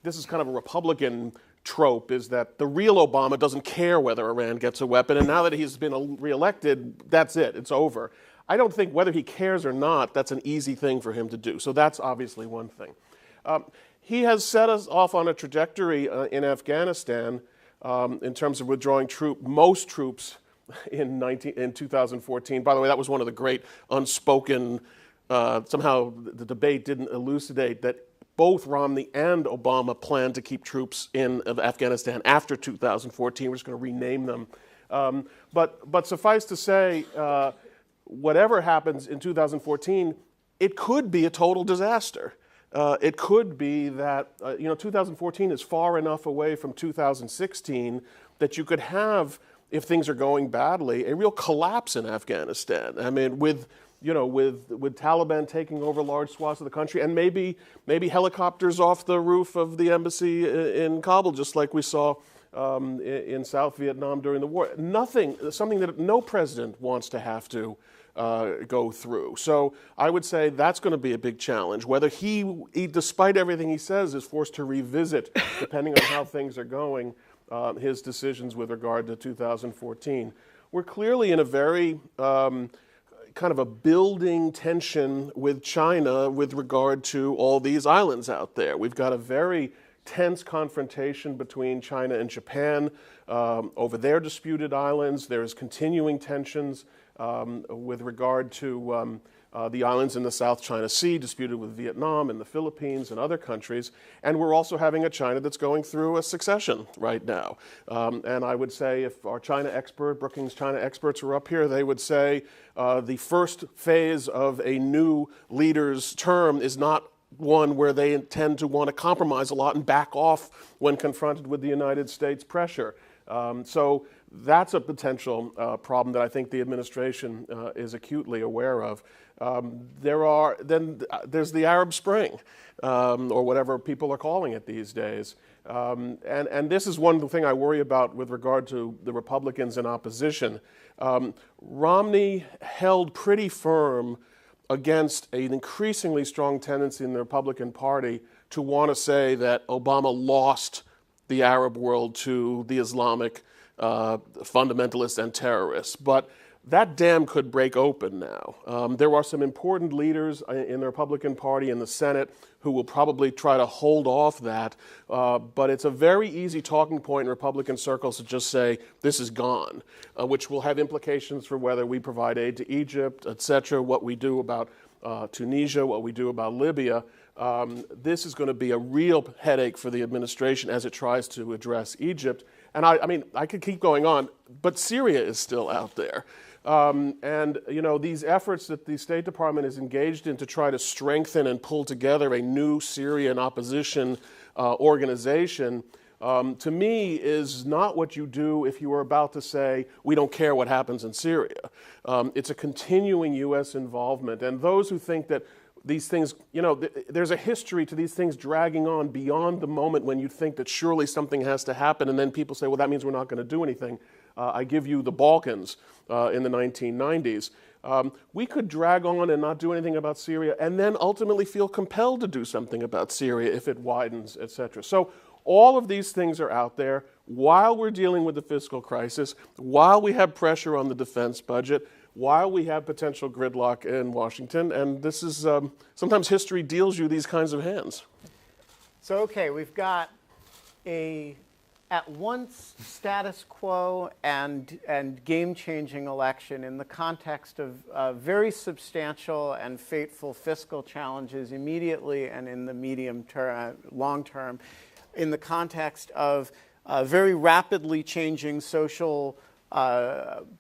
this is kind of a Republican trope is that the real Obama doesn't care whether Iran gets a weapon, and now that he's been reelected, that's it. It's over. I don't think whether he cares or not, that's an easy thing for him to do. So that's obviously one thing. He has set us off on a trajectory in Afghanistan in terms of withdrawing most troops in 2014. By the way, that was one of the great unspoken, somehow the debate didn't elucidate that both Romney and Obama planned to keep troops in Afghanistan after 2014. We're just going to rename them. But suffice to say, whatever happens in 2014, it could be a total disaster. It could be that 2014 is far enough away from 2016 that you could have, if things are going badly, a real collapse in Afghanistan. I mean, with Taliban taking over large swaths of the country, and maybe helicopters off the roof of the embassy in Kabul, just like we saw in South Vietnam during the war. Something that no president wants to have to go through. So I would say that's going to be a big challenge. Whether he, despite everything he says, is forced to revisit, depending on how things are going, his decisions with regard to 2014. We're clearly in a very kind of a building tension with China with regard to all these islands out there. We've got a very tense confrontation between China and Japan over their disputed islands. There's continuing tensions with regard to the islands in the South China Sea, disputed with Vietnam and the Philippines and other countries. And we're also having a China that's going through a succession right now. And I would say if our China expert, Brookings China experts were up here, they would say the first phase of a new leader's term is not one where they intend to want to compromise a lot and back off when confronted with the United States pressure. So that's a potential problem that I think the administration is acutely aware of. There's the Arab Spring, or whatever people are calling it these days. And this is one thing I worry about with regard to the Republicans in opposition. Romney held pretty firm against an increasingly strong tendency in the Republican Party to want to say that Obama lost the Arab world to the Islamic fundamentalists and terrorists. But that dam could break open now. There are some important leaders in the Republican Party in the Senate who will probably try to hold off that. But it's a very easy talking point in Republican circles to just say, this is gone, which will have implications for whether we provide aid to Egypt, et cetera, what we do about Tunisia, what we do about Libya. This is going to be a real headache for the administration as it tries to address Egypt. And I mean, I could keep going on, but Syria is still out there. And, you know, these efforts that the State Department is engaged in to try to strengthen and pull together a new Syrian opposition organization, to me, is not what you do if you were about to say, we don't care what happens in Syria. It's a continuing U.S. involvement. And those who think that these things, you know, there's a history to these things dragging on beyond the moment when you think that surely something has to happen, and then people say, well, that means we're not going to do anything. I give you the Balkans in the 1990s. We could drag on and not do anything about Syria and then ultimately feel compelled to do something about Syria if it widens, et cetera. So all of these things are out there while we're dealing with the fiscal crisis, while we have pressure on the defense budget, while we have potential gridlock in Washington. And this is, sometimes history deals you these kinds of hands. So, okay, we've got a at once status quo and game-changing election in the context of very substantial and fateful fiscal challenges immediately and in the medium term, long term, in the context of very rapidly changing social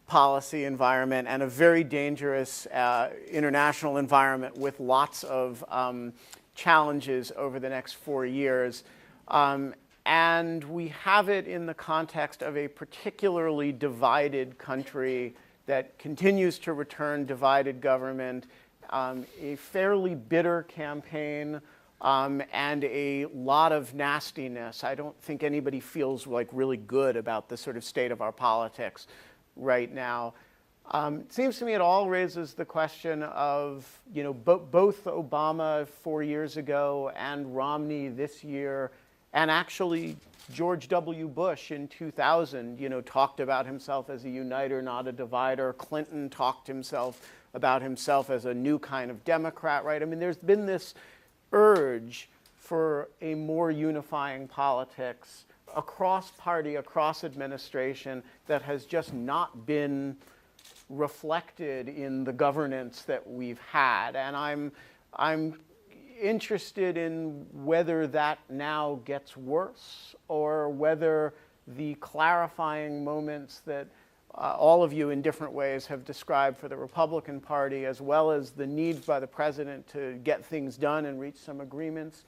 policy environment and a very dangerous international environment with lots of challenges over the next 4 years. And we have it in the context of a particularly divided country that continues to return divided government, a fairly bitter campaign, and a lot of nastiness. I don't think anybody feels like really good about the sort of state of our politics right now. It seems to me it all raises the question of, you know, both Obama 4 years ago and Romney this year, and actually George W. Bush in 2000, you know, talked about himself as a uniter, not a divider. Clinton talked about himself as a new kind of Democrat, right? I mean, there's been this urge for a more unifying politics across party, across administration that has just not been reflected in the governance that we've had. And I'm interested in whether that now gets worse or whether the clarifying moments that all of you in different ways have described for the Republican Party, as well as the need by the president to get things done and reach some agreements,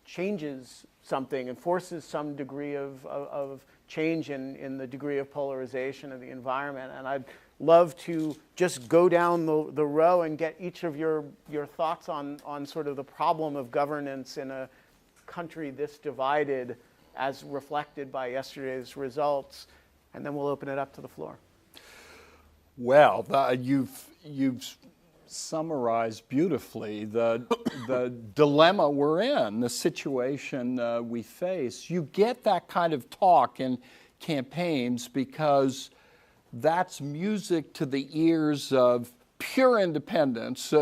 changes something and forces some degree of change in the degree of polarization of the environment. And I'd love to just go down the row and get each of your thoughts on sort of the problem of governance in a country this divided as reflected by yesterday's results, and then we'll open it up to the floor. Well, you've summarized beautifully the dilemma we're in, the situation we face. You get that kind of talk in campaigns because that's music to the ears of pure independents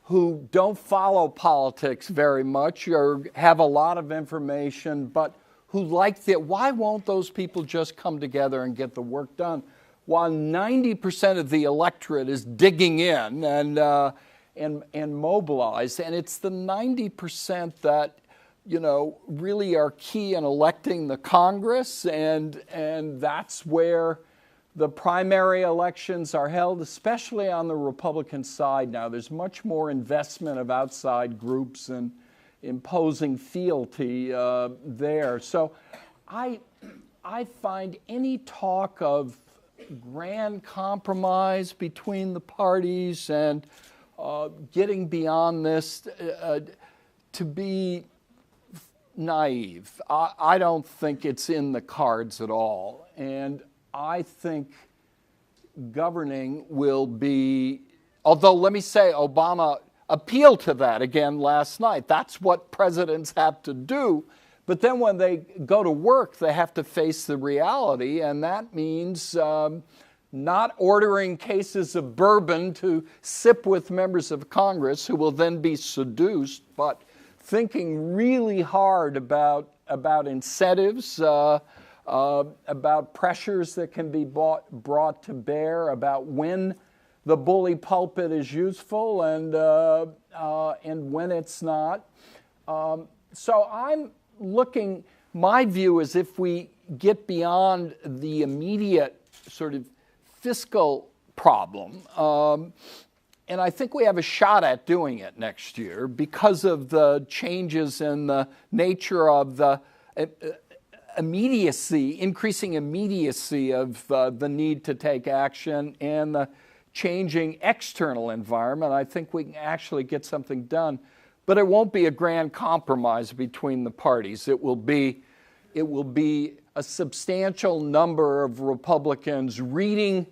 who don't follow politics very much or have a lot of information, but who like that. Why won't those people just come together and get the work done? While 90% of the electorate is digging in and mobilized, and it's the 90% that really are key in electing the Congress, and that's where the primary elections are held, especially on the Republican side now. There's much more investment of outside groups and imposing fealty there. So I find any talk of grand compromise between the parties and getting beyond this to be naive. I don't think it's in the cards at all. And I think governing will be, although let me say Obama appealed to that again last night. That's what presidents have to do. But then when they go to work, they have to face the reality, and that means not ordering cases of bourbon to sip with members of Congress who will then be seduced, but thinking really hard about incentives, about pressures that can be brought to bear, about when the bully pulpit is useful and when it's not. So I'm looking, my view is if we get beyond the immediate sort of fiscal problem, and I think we have a shot at doing it next year because of the changes in the nature of the immediacy, increasing immediacy of the need to take action and the changing external environment. I think we can actually get something done. But it won't be a grand compromise between the parties. It will be a substantial number of Republicans reading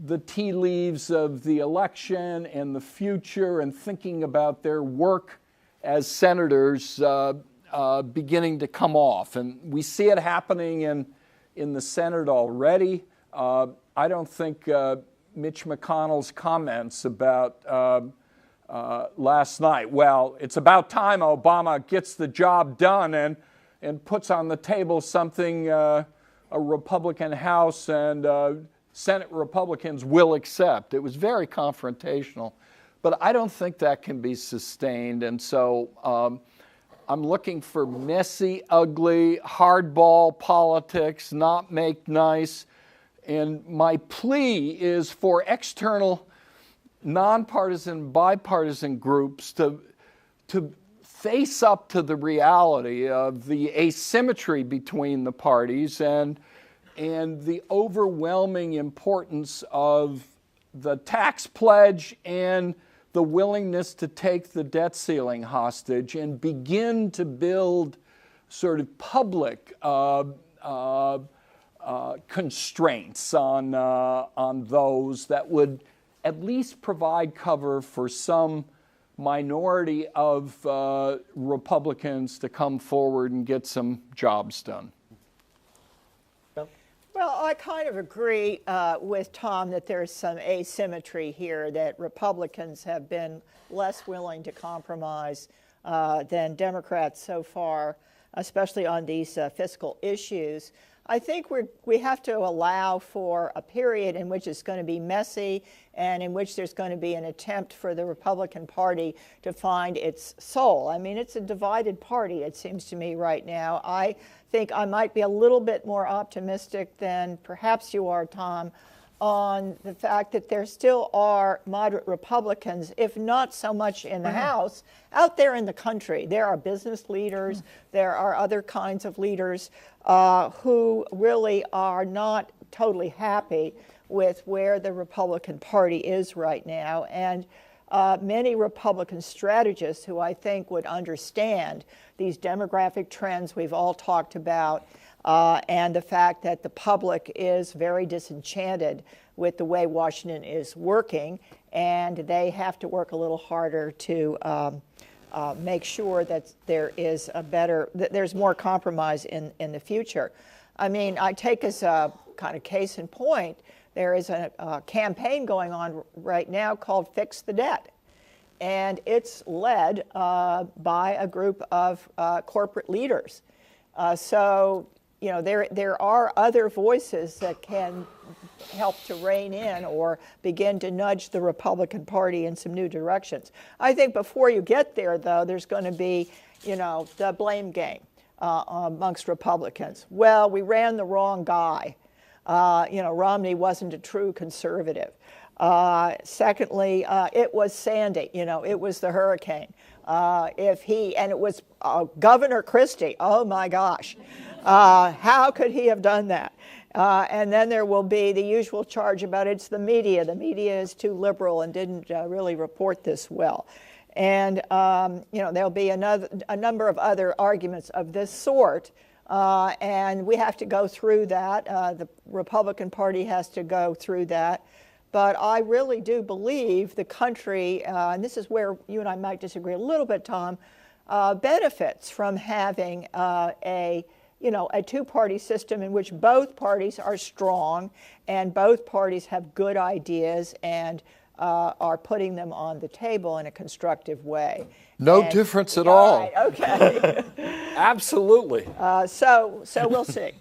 the tea leaves of the election and the future and thinking about their work as senators beginning to come off. And we see it happening in the Senate already. I don't think Mitch McConnell's comments about last night, well, it's about time Obama gets the job done and puts on the table something a Republican House and Senate Republicans will accept. It was very confrontational, but I don't think that can be sustained. And so I'm looking for messy, ugly, hardball politics, not make nice. And my plea is for external, nonpartisan, bipartisan groups to face up to the reality of the asymmetry between the parties and the overwhelming importance of the tax pledge and the willingness to take the debt ceiling hostage and begin to build sort of public constraints on those that would at least provide cover for some minority of Republicans to come forward and get some jobs done. Well, I kind of agree with Tom that there's some asymmetry here, that Republicans have been less willing to compromise than Democrats so far, especially on these fiscal issues. I think we have to allow for a period in which it's going to be messy and in which there's going to be an attempt for the Republican Party to find its soul. I mean, it's a divided party, it seems to me right now. I think I might be a little bit more optimistic than perhaps you are, Tom, on the fact that there still are moderate Republicans, if not so much in the House, out there in the country. There are business leaders, there are other kinds of leaders who really are not totally happy with where the Republican Party is right now. And many Republican strategists who I think would understand these demographic trends we've all talked about, and the fact that the public is very disenchanted with the way Washington is working, and they have to work a little harder to make sure that there is that there's more compromise in the future. I mean, I take as a kind of case in point, there is a campaign going on right now called Fix the Debt. and it's led by a group of corporate leaders. So, you know, there are other voices that can help to rein in or begin to nudge the Republican Party in some new directions. I think before you get there, though, there's going to be, you know, the blame game amongst Republicans. Well, we ran the wrong guy. You know, Romney wasn't a true conservative. Secondly, it was Sandy. You know, it was the hurricane. And it was Governor Christie. Oh my gosh, how could he have done that? And then there will be the usual charge about it's the media. The media is too liberal and didn't really report this well. And you know, there'll be a number of other arguments of this sort. And we have to go through that. The Republican Party has to go through that. But I really do believe the country, and this is where you and I might disagree a little bit, Tom, benefits from having a two-party system in which both parties are strong and both parties have good ideas and are putting them on the table in a constructive way. No difference at all. Right, okay. Absolutely. So we'll see.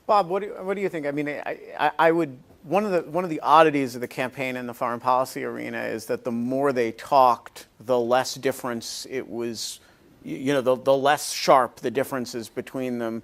Bob, what do you think? I mean, I would. One of the oddities of the campaign in the foreign policy arena is that the more they talked, the less difference it was. You know, the less sharp the differences between them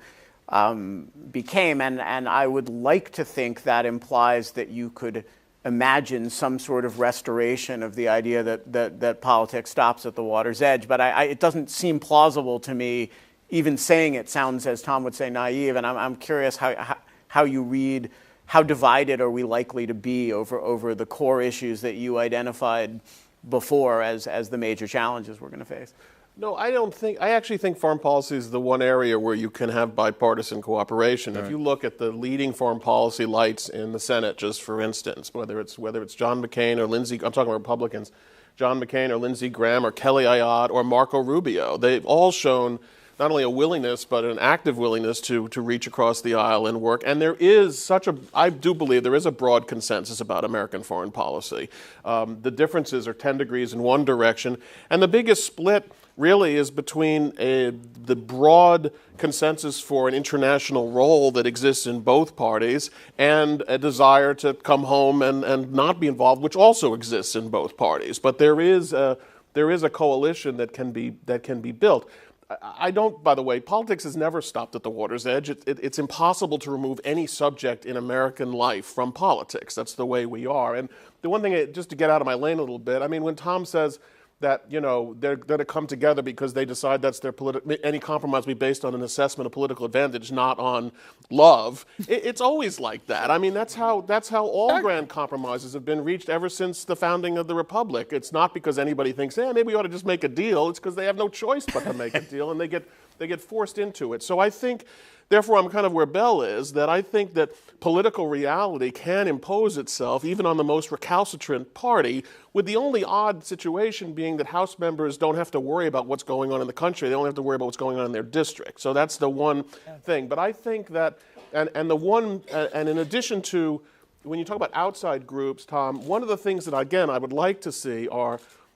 became, and I would like to think that implies that you could imagine some sort of restoration of the idea that politics stops at the water's edge. But it doesn't seem plausible to me. Even saying it sounds, as Tom would say, naive. And I'm curious how you read. How divided are we likely to be over the core issues that you identified before as the major challenges we're going to face? No, I actually think foreign policy is the one area where you can have bipartisan cooperation. Right. If you look at the leading foreign policy lights in the Senate, just for instance, whether it's John McCain or Lindsey, I'm talking Republicans, John McCain or Lindsey Graham or Kelly Ayotte or Marco Rubio, they've all shown not only a willingness, but an active willingness to reach across the aisle and work. And there is I do believe there is a broad consensus about American foreign policy. The differences are 10 degrees in one direction. And the biggest split really is between the broad consensus for an international role that exists in both parties and a desire to come home and not be involved, which also exists in both parties. But there is a coalition that can be built. I don't, by the way, politics has never stopped at the water's edge. It's impossible to remove any subject in American life from politics. That's the way we are. And the one thing, just to get out of my lane a little bit, I mean, when Tom says that, you know, they're going to come together because they decide that's their any compromise will be based on an assessment of political advantage, not on love. It's always like that. I mean, that's how all grand compromises have been reached ever since the founding of the Republic. It's not because anybody thinks, maybe we ought to just make a deal. It's because they have no choice but to make a deal, and they get forced into it. So I think, therefore, I'm kind of where Bell is, that I think that political reality can impose itself even on the most recalcitrant party, with the only odd situation being that House members don't have to worry about what's going on in the country. They only have to worry about what's going on in their district. So that's the one thing. But I think that, and in addition to, when you talk about outside groups, Tom, one of the things that, again, I would like to see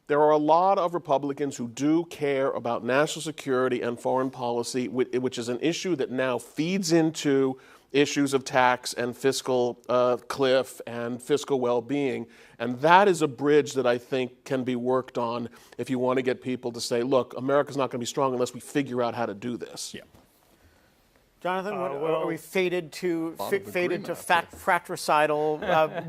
there are a lot of Republicans who do care about national security and foreign policy, which is an issue that now feeds into issues of tax and fiscal cliff and fiscal well-being. And that is a bridge that I think can be worked on if you want to get people to say, look, America's not going to be strong unless we figure out how to do this. Yeah. Jonathan, are we fated to fratricidal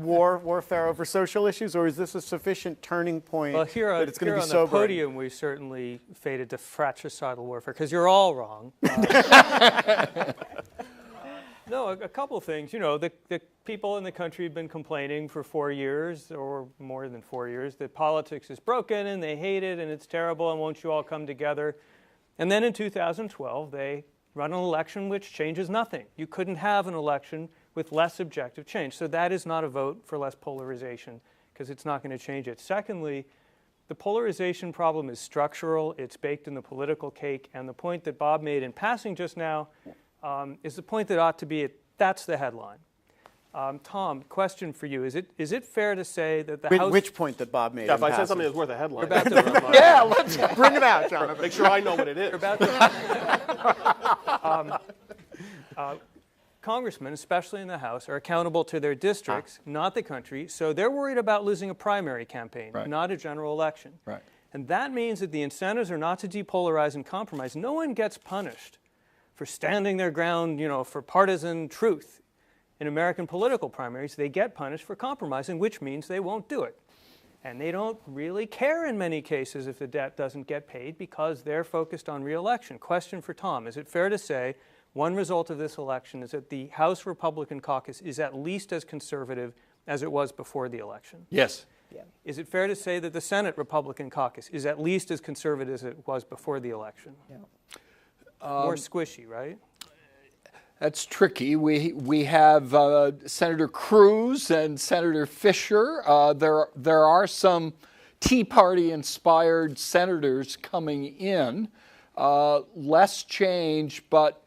warfare over social issues, or is this a sufficient turning point that it's going to be on sobering? The podium, we certainly fated to fratricidal warfare, because you're all wrong. No, a couple of things. You know, the people in the country have been complaining for 4 years, or more than 4 years, that politics is broken and they hate it and it's terrible and won't you all come together? And then in 2012, they run an election which changes nothing. You couldn't have an election with less objective change. So that is not a vote for less polarization, because it's not going to change it. Secondly, the polarization problem is structural. It's baked in the political cake. And the point that Bob made in passing just now is the point that ought to be, that's the headline. Tom, question for you. Is it fair to say that the Which, House... which point that Bob made? Yeah, if in I said passing? something that's worth a headline. We're about to- Yeah, let's bring it out, Jonathan. Make sure I know what it is. Congressmen, especially in the House, are accountable to their districts, not the country, so they're worried about losing a primary campaign, Right. not a general election. Right. And that means that the incentives are not to depolarize and compromise. No one gets punished for standing their ground, for partisan truth. In American political primaries, they get punished for compromising, which means they won't do it. And they don't really care in many cases if the debt doesn't get paid because they're focused on re-election. Question for Tom, is it fair to say one result of this election is that the House Republican caucus is at least as conservative as it was before the election? Yes. Yeah. Is it fair to say that the Senate Republican caucus is at least as conservative as it was before the election? Yeah. More squishy, right? That's tricky. We have Senator Cruz and Senator Fisher. There are some Tea Party inspired senators coming in. Less change, but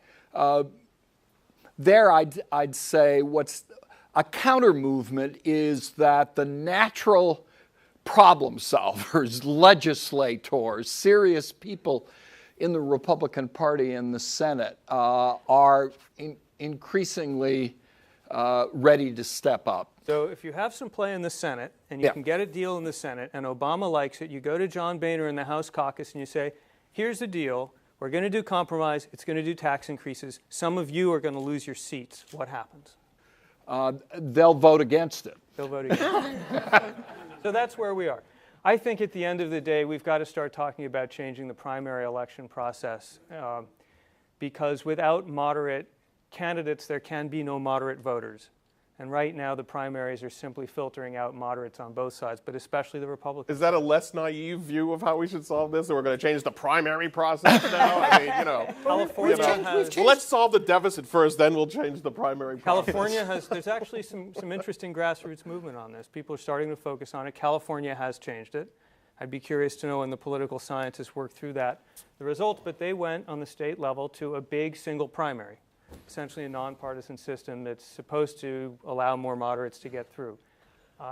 there I'd say what's a counter movement is that the natural problem solvers, legislators, serious people in the Republican Party and the Senate are increasingly ready to step up. So if you have some play in the Senate and you Yeah. can get a deal in the Senate and Obama likes it, you go to John Boehner in the House caucus and you say, here's the deal. We're going to do compromise. It's going to do tax increases. Some of you are going to lose your seats. What happens? They'll vote against it. They'll vote against it. So that's where we are. I think at the end of the day, we've got to start talking about changing the primary election process because without moderate candidates, there can be no moderate voters. And right now, the primaries are simply filtering out moderates on both sides, but especially the Republicans. Is that a less naive view of how we should solve this? Or we're going to change the primary process now? I mean, California has... Well, let's solve the deficit first, then we'll change the primary process. California has, there's actually some interesting grassroots movement on this. People are starting to focus on it. California has changed it. I'd be curious to know when the political scientists work through that, the results, but they went on the state level to a big single primary, essentially a nonpartisan system that's supposed to allow more moderates to get through.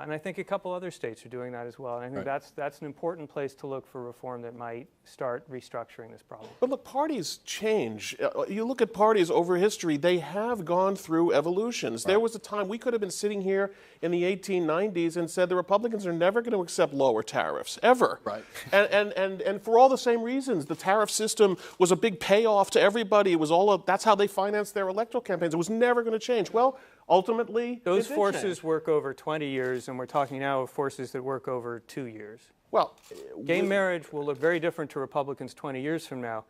And I think a couple other states are doing that as well. And I think that's an important place to look for reform that might start restructuring this problem. But look, parties change. You look at parties over history, they have gone through evolutions. There was a time we could have been sitting here in the 1890s and said the Republicans are never going to accept lower tariffs, ever. Right. And for all the same reasons. The tariff system was a big payoff to everybody. It was that's how they financed their electoral campaigns. It was never going to change. Well, ultimately, Those it did forces change. work over 20 years, and we're talking now of forces that work over 2 years. Well, Gay marriage will look very different to Republicans 20 years from now,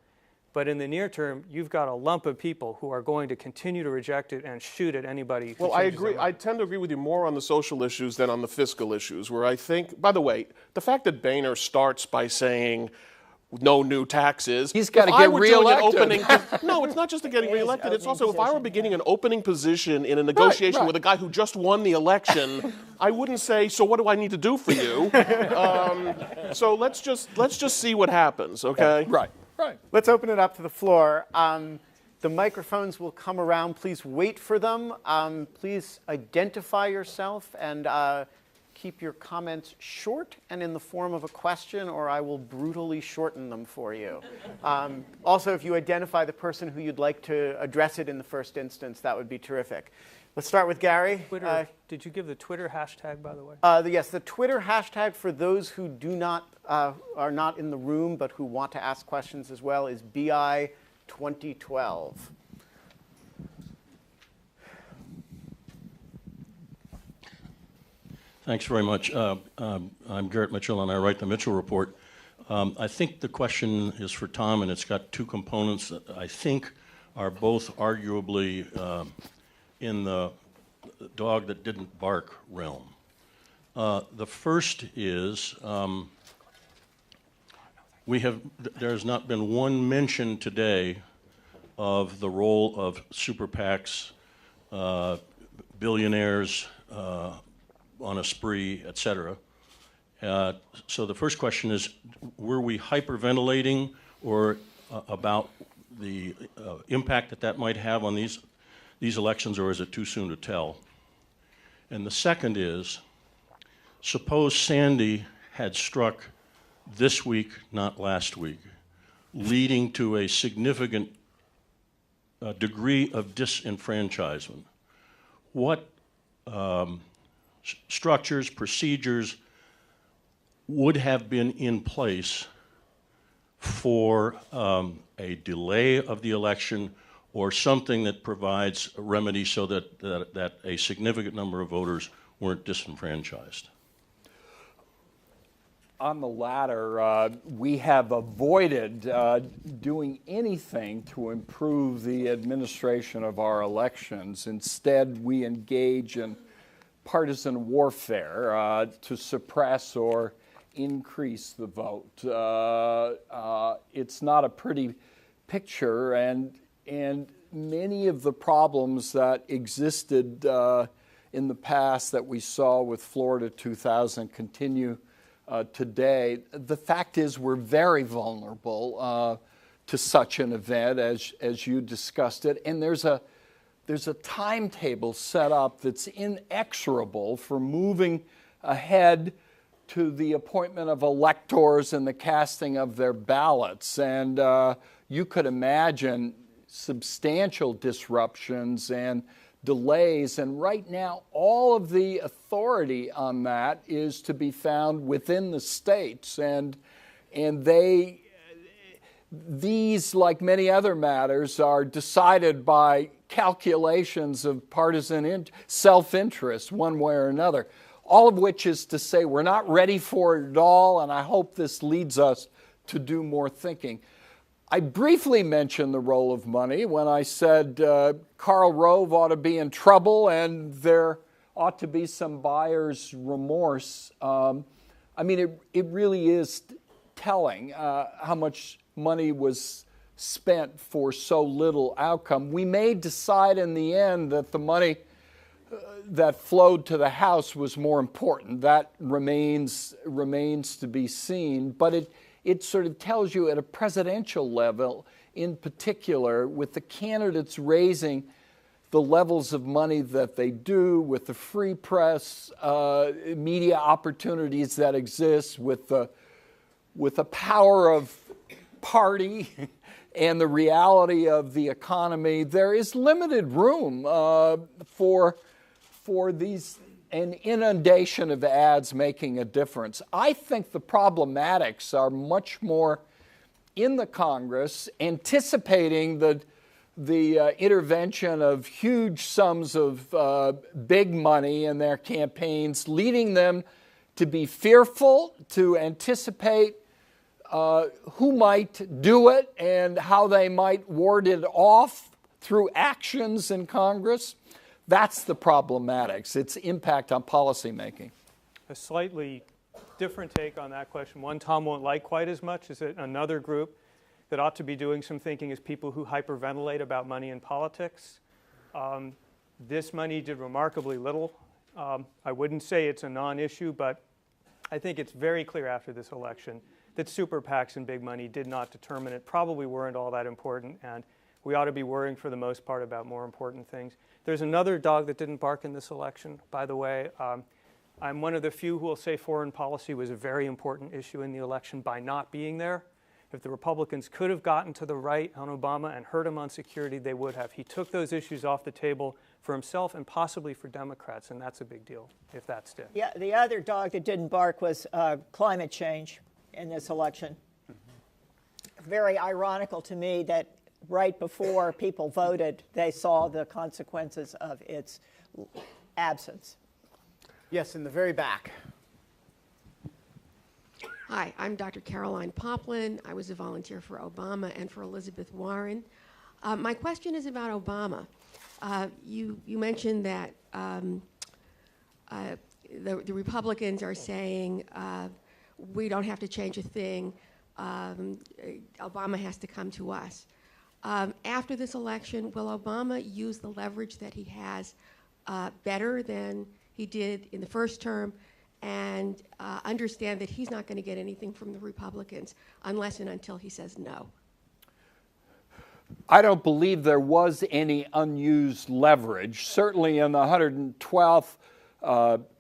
but in the near term, you've got a lump of people who are going to continue to reject it and shoot at anybody who well, I changes their agree. mind. I tend to agree with you more on the social issues than on the fiscal issues, where I think, by the way, the fact that Boehner starts by saying no new taxes. He's gotta if I get were doing an reelected. no, it's not just getting It is reelected. It's opening also if I were position, beginning an opening position in a negotiation right. with a guy who just won the election, I wouldn't say, so what do I need to do for you? So let's just see what happens, okay? Right. Let's open it up to the floor. The microphones will come around. Please wait for them. Please identify yourself and keep your comments short and in the form of a question, or I will brutally shorten them for you. Also, if you identify the person who you'd like to address it in the first instance, that would be terrific. Let's start with Gary. Twitter, did you give the Twitter hashtag, by the way? Yes, the Twitter hashtag for those who are not in the room but who want to ask questions as well is BI2012. Thanks very much. I'm Garrett Mitchell, and I write the Mitchell Report. I think the question is for Tom, and it's got two components that I think are both arguably in the dog that didn't bark realm. The first is there's not been one mention today of the role of super PACs, billionaires, on a spree, et cetera. So the first question is, were we hyperventilating or about the impact that might have on these elections, or is it too soon to tell? And the second is, suppose Sandy had struck this week, not last week, leading to a significant degree of disenfranchisement. What structures, procedures would have been in place for a delay of the election or something that provides a remedy so that a significant number of voters weren't disenfranchised? On the latter, we have avoided doing anything to improve the administration of our elections. Instead, we engage in partisan warfare to suppress or increase the vote. It's not a pretty picture, and many of the problems that existed in the past that we saw with Florida 2000 continue today. The fact is we're very vulnerable to such an event as you discussed it, and there's a timetable set up that's inexorable for moving ahead to the appointment of electors and the casting of their ballots. And you could imagine substantial disruptions and delays. And right now, all of the authority on that is to be found within the states. And these, like many other matters, are decided by calculations of partisan self-interest one way or another. All of which is to say we're not ready for it at all, and I hope this leads us to do more thinking. I briefly mentioned the role of money when I said Karl Rove ought to be in trouble and there ought to be some buyer's remorse. I mean, it really is telling how much money was spent for so little outcome. We may decide in the end that the money that flowed to the House was more important. That remains to be seen, but it sort of tells you at a presidential level, in particular, with the candidates raising the levels of money that they do, with the free press, media opportunities that exist, with the power of party and the reality of the economy, there is limited room for an inundation of ads making a difference. I think the problematics are much more in the Congress, anticipating the intervention of huge sums of big money in their campaigns, leading them to be fearful, to anticipate who might do it and how they might ward it off through actions in Congress. That's the problematics, its impact on policymaking. A slightly different take on that question. One Tom won't like quite as much is that another group that ought to be doing some thinking is people who hyperventilate about money in politics. This money did remarkably little. I wouldn't say it's a non-issue, but I think it's very clear after this election that super PACs and big money did not determine it, probably weren't all that important, and we ought to be worrying for the most part about more important things. There's another dog that didn't bark in this election, by the way. I'm one of the few who will say foreign policy was a very important issue in the election by not being there. If the Republicans could have gotten to the right on Obama and hurt him on security, they would have. He took those issues off the table for himself and possibly for Democrats, and that's a big deal if that's it. Yeah, the other dog that didn't bark was climate change in this election. Very ironical to me that right before people voted, they saw the consequences of its absence. Yes, in the very back. Hi, I'm Dr. Caroline Poplin. I was a volunteer for Obama and for Elizabeth Warren. My question is about Obama. You mentioned that the Republicans are saying we don't have to change a thing. Obama has to come to us. After this election, will Obama use the leverage that he has better than he did in the first term and understand that he's not going to get anything from the Republicans unless and until he says no? I don't believe there was any unused leverage. Certainly in the 112th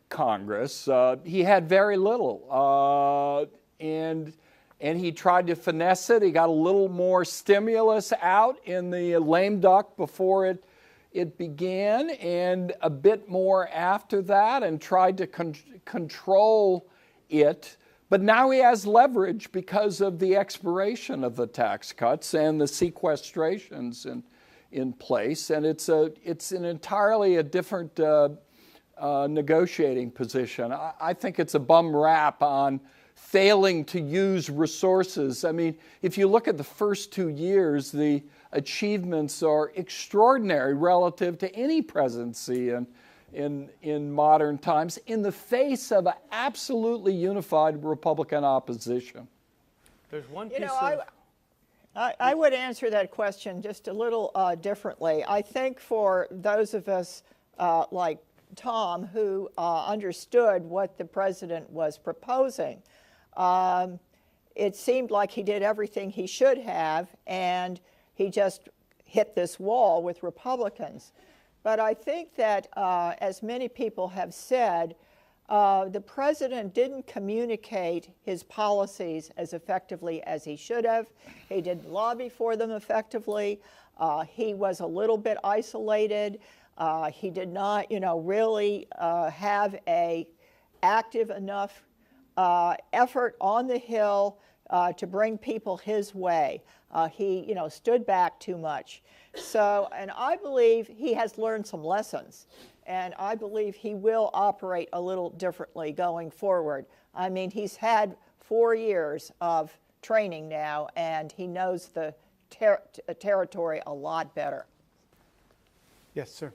Congress. He had very little, and he tried to finesse it. He got a little more stimulus out in the lame duck before it began, and a bit more after that, and tried to control it. But now he has leverage because of the expiration of the tax cuts and the sequestrations in place, and it's an entirely a different negotiating position. I think it's a bum rap on failing to use resources. I mean, if you look at the first 2 years, the achievements are extraordinary relative to any presidency in modern times in the face of an absolutely unified Republican opposition. There's one You piece know, I would answer that question just a little differently. I think for those of us like Tom who understood what the president was proposing, it seemed like he did everything he should have, and he just hit this wall with Republicans. But I think that, as many people have said, the president didn't communicate his policies as effectively as he should have. He didn't lobby for them effectively. He was a little bit isolated. He did not, really have a active enough effort on the Hill to bring people his way. He, stood back too much. So, and I believe he has learned some lessons, and I believe he will operate a little differently going forward. I mean, he's had 4 years of training now, and he knows the territory a lot better. Yes, sir.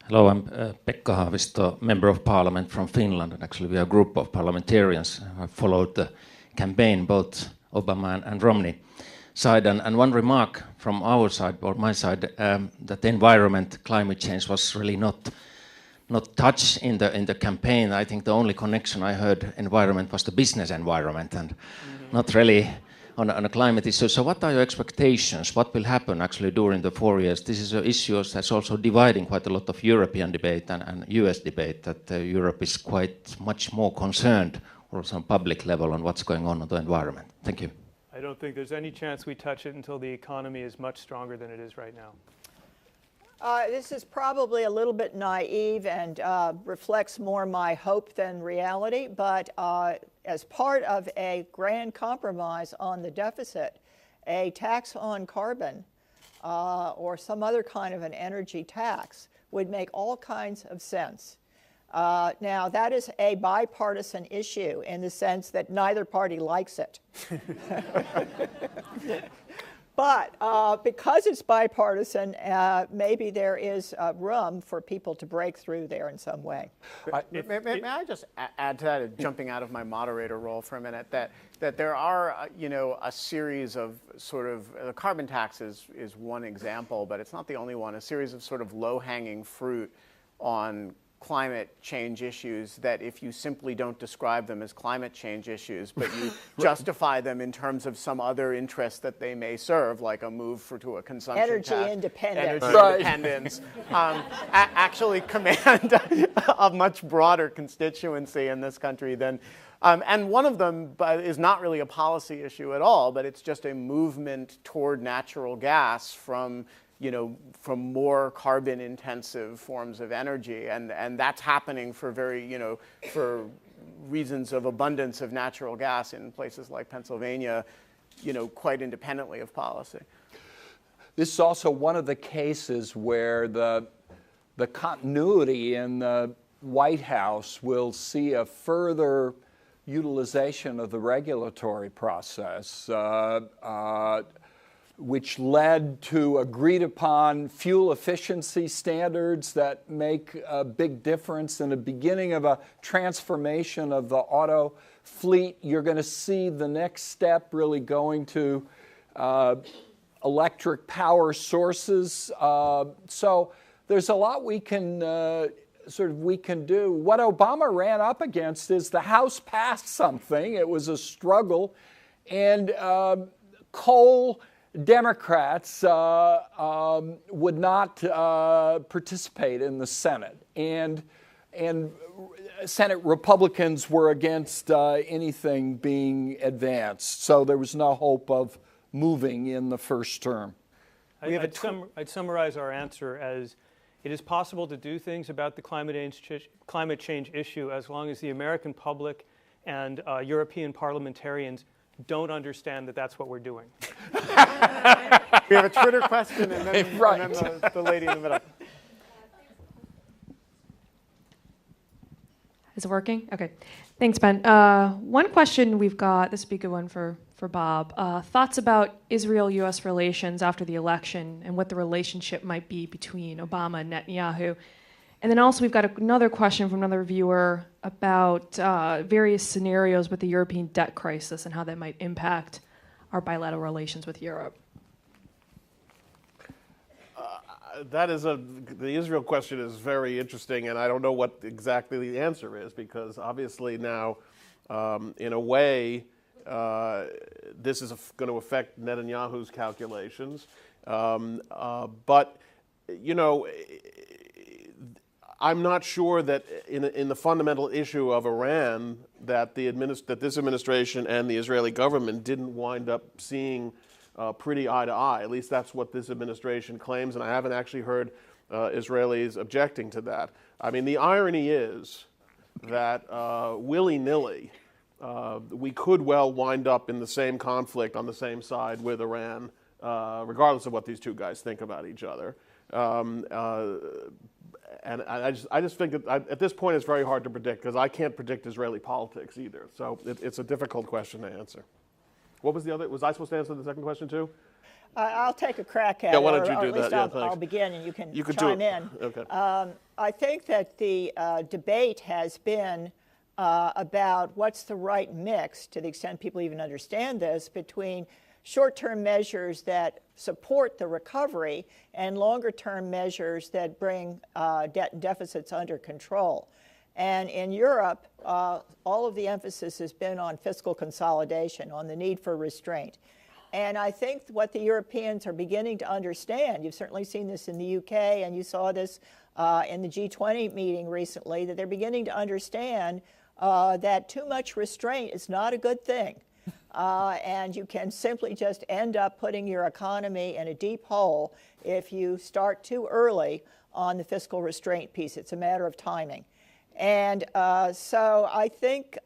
Hello, I'm Pekka Haavisto, Member of Parliament from Finland, and actually we are a group of parliamentarians who have followed the campaign, both Obama and Romney side, and one remark from our side, or my side, that the environment, climate change was really not touched in the campaign. I think the only connection I heard environment was the business environment, and not really on a climate issue. So what are your expectations? What will happen actually during the 4 years? This is an issue that's also dividing quite a lot of European debate and US debate, that Europe is quite much more concerned also on public level on what's going on the environment. Thank you. I don't think there's any chance we touch it until the economy is much stronger than it is right now. This is probably a little bit naive and reflects more my hope than reality, but as part of a grand compromise on the deficit, a tax on carbon or some other kind of an energy tax would make all kinds of sense. Now, that is a bipartisan issue in the sense that neither party likes it. But because it's bipartisan, maybe there is room for people to break through there in some way. May I just add to that, jumping out of my moderator role for a minute, that there are, a series of sort of, the carbon tax is one example, but it's not the only one, a series of sort of low-hanging fruit on climate change issues that if you simply don't describe them as climate change issues, but you justify them in terms of some other interest that they may serve, like a move to a consumption Energy tax, independence. energy independence, actually command a much broader constituency in this country than, and one of them is not really a policy issue at all, but it's just a movement toward natural gas from more carbon-intensive forms of energy, and that's happening for for reasons of abundance of natural gas in places like Pennsylvania, quite independently of policy. This is also one of the cases where the continuity in the White House will see a further utilization of the regulatory process, which led to agreed upon fuel efficiency standards that make a big difference in the beginning of a transformation of the auto fleet. You're going to see the next step really going to electric power sources. So there's a lot we can do. What Obama ran up against is the House passed something. It was a struggle, and coal Democrats would not participate in the Senate, and Senate Republicans were against anything being advanced. So there was no hope of moving in the first term. I'd summarize our answer as it is possible to do things about the climate change issue as long as the American public and European parliamentarians don't understand that that's what we're doing. We have a Twitter question and then, Right. and then the lady in the middle. Is it working? Okay. Thanks, Ben. One question we've got, this would be a good one for Bob. Thoughts about Israel-U.S. relations after the election and what the relationship might be between Obama and Netanyahu. And then also we've got another question from another viewer about various scenarios with the European debt crisis and how that might impact our bilateral relations with Europe. The Israel question is very interesting, and I don't know what exactly the answer is, because obviously now, in a way, this is going to affect Netanyahu's calculations. But, you know, I'm not sure that in the fundamental issue of Iran that that this administration and the Israeli government didn't wind up seeing pretty eye to eye. At least that's what this administration claims, and I haven't actually heard Israelis objecting to that. I mean, the irony is that willy-nilly, we could well wind up in the same conflict on the same side with Iran, regardless of what these two guys think about each other. And I just think that at this point it's very hard to predict, because I can't predict Israeli politics either. So it's a difficult question to answer. What was the other? Was I supposed to answer the second question too? I'll take a crack at it. Yeah, why don't you do or at least that? Yeah, I'll begin, and you can do chime it. in. Okay. I think that the debate has been about what's the right mix, to the extent people even understand this, between short-term measures that support the recovery and longer-term measures that bring debt and deficits under control. And in Europe, all of the emphasis has been on fiscal consolidation, on the need for restraint. And I think what the Europeans are beginning to understand, you've certainly seen this in the UK, and you saw this in the G20 meeting recently, that they're beginning to understand that too much restraint is not a good thing. And you can simply just end up putting your economy in a deep hole if you start too early on the fiscal restraint piece. It's a matter of timing. And so I think,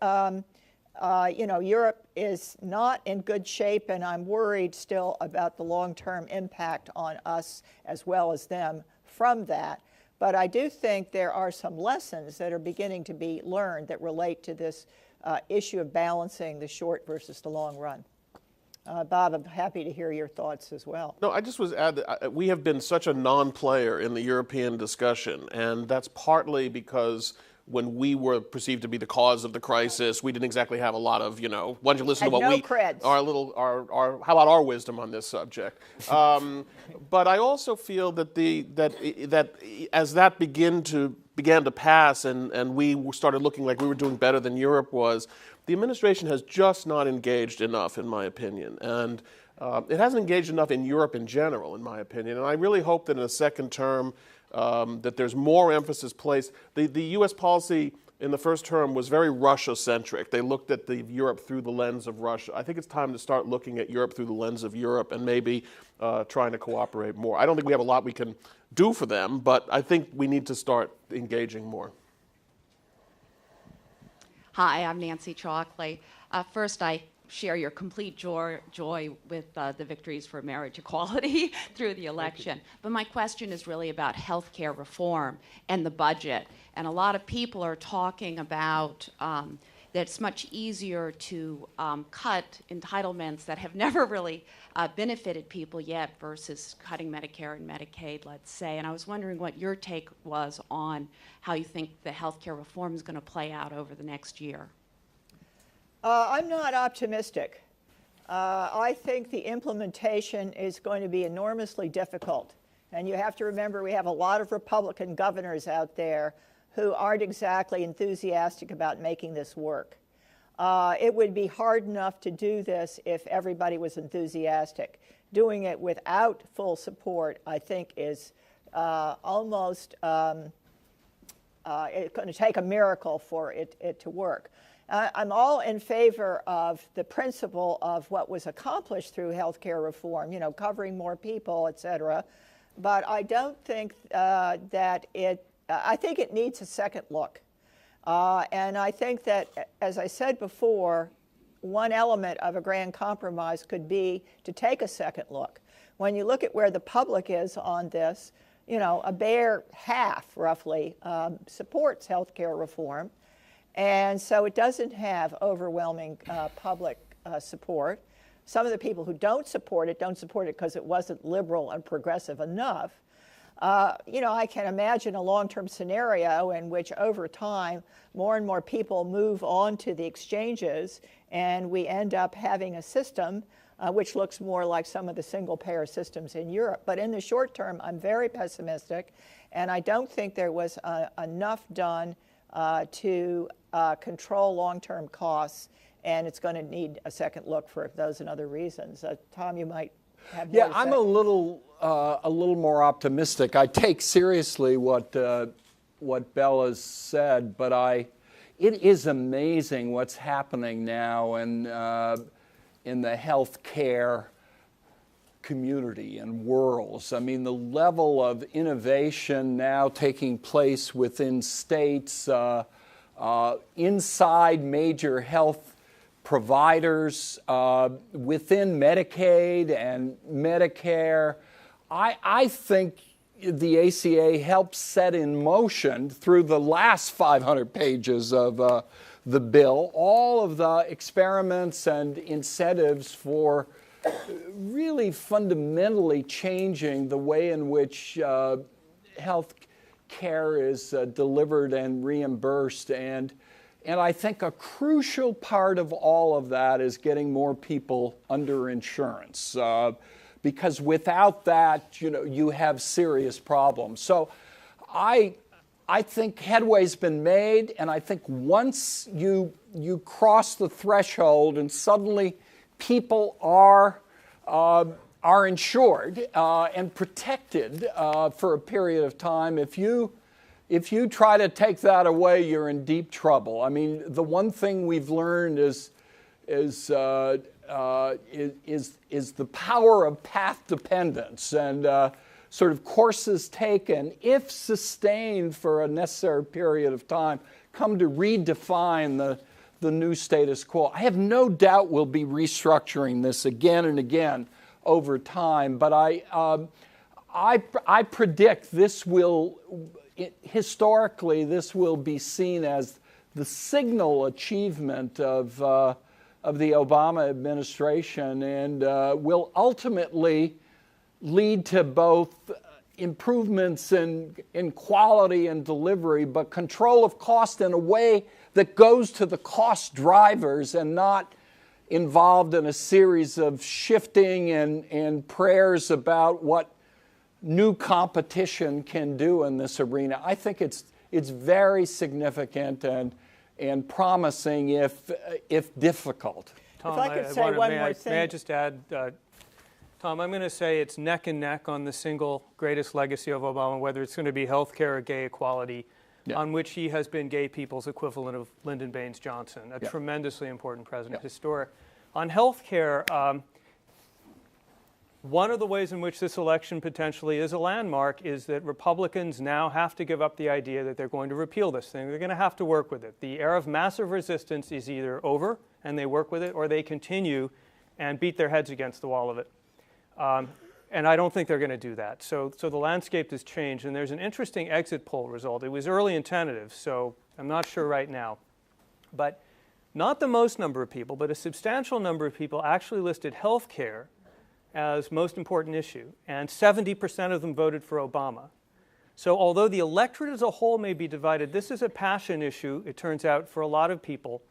Europe is not in good shape, and I'm worried still about the long-term impact on us as well as them from that. But I do think there are some lessons that are beginning to be learned that relate to this issue of balancing the short versus the long run. Bob, I'm happy to hear your thoughts as well. No, I just was add that we have been such a non-player in the European discussion, and that's partly because when we were perceived to be the cause of the crisis, we didn't exactly have a lot of, why don't you listen to what creds. How about our wisdom on this subject? But I also feel that as that began to pass and we started looking like we were doing better than Europe was, the administration has just not engaged enough, in my opinion. And it hasn't engaged enough in Europe in general, in my opinion. And I really hope that in a second term, that there's more emphasis placed. The U.S. policy in the first term was very Russia-centric. They looked at Europe through the lens of Russia. I think it's time to start looking at Europe through the lens of Europe and maybe trying to cooperate more. I don't think we have a lot we can do for them, but I think we need to start engaging more. Hi, I'm Nancy Chalkley. First, I share your complete joy with the victories for marriage equality through the election. But my question is really about health care reform and the budget. And a lot of people are talking about that it's much easier to cut entitlements that have never really benefited people yet versus cutting Medicare and Medicaid, let's say. And I was wondering what your take was on how you think the health care reform is going to play out over the next year. I'm not optimistic. I think the implementation is going to be enormously difficult. And you have to remember we have a lot of Republican governors out there who aren't exactly enthusiastic about making this work. It would be hard enough to do this if everybody was enthusiastic. doing it without full support, I think, is almost it's going to take a miracle for it to work. I'm all in favor of the principle of what was accomplished through healthcare reform, covering more people, et cetera. But I don't think that I think it needs a second look. And I think that, as I said before, one element of a grand compromise could be to take a second look. When you look at where the public is on this, a bare half, roughly, supports healthcare reform. And so it doesn't have overwhelming public support. Some of the people who don't support it because it wasn't liberal and progressive enough. I can imagine a long-term scenario in which over time more and more people move on to the exchanges and we end up having a system which looks more like some of the single-payer systems in Europe. But in the short term, I'm very pessimistic, and I don't think there was enough done to control long-term costs, and it's going to need a second look for those and other reasons. Tom, you might have more to say. I'm a little more optimistic. I take seriously what Bella's said, but it is amazing what's happening now in the healthcare community and worlds. I mean, the level of innovation now taking place within states, inside major health providers, within Medicaid and Medicare. I think the ACA helped set in motion through the last 500 pages of the bill all of the experiments and incentives for really fundamentally changing the way in which health care is delivered and reimbursed. And I think a crucial part of all of that is getting more people under insurance. Because without that, you have serious problems. So I think headway's been made, and I think once you cross the threshold and suddenly people are insured and protected for a period of time, if you try to take that away, you're in deep trouble. I mean, the one thing we've learned is the power of path dependence and sort of courses taken, if sustained for a necessary period of time, come to redefine the new status quo. I have no doubt we'll be restructuring this again and again over time, but I predict this will, historically, this will be seen as the signal achievement of the Obama administration and will ultimately lead to both improvements in quality and delivery, but control of cost in a way that goes to the cost drivers and not involved in a series of shifting and prayers about what new competition can do in this arena. I think it's very significant and promising if difficult. Tom, if I could say one more thing. May I just add, Tom, I'm going to say it's neck and neck on the single greatest legacy of Obama, whether it's going to be health care or gay equality, on which he has been gay people's equivalent of Lyndon Baines Johnson, a tremendously important president, historic. On health care, one of the ways in which this election potentially is a landmark is that Republicans now have to give up the idea that they're going to repeal this thing. They're going to have to work with it. The era of massive resistance is either over and they work with it, or they continue and beat their heads against the wall of it. And I don't think they're going to do that. So the landscape has changed, and there's an interesting exit poll result. It was early and tentative, so I'm not sure right now. But not the most number of people, but a substantial number of people actually listed health care as most important issue, and 70% of them voted for Obama. So although the electorate as a whole may be divided, this is a passion issue, it turns out, for a lot of people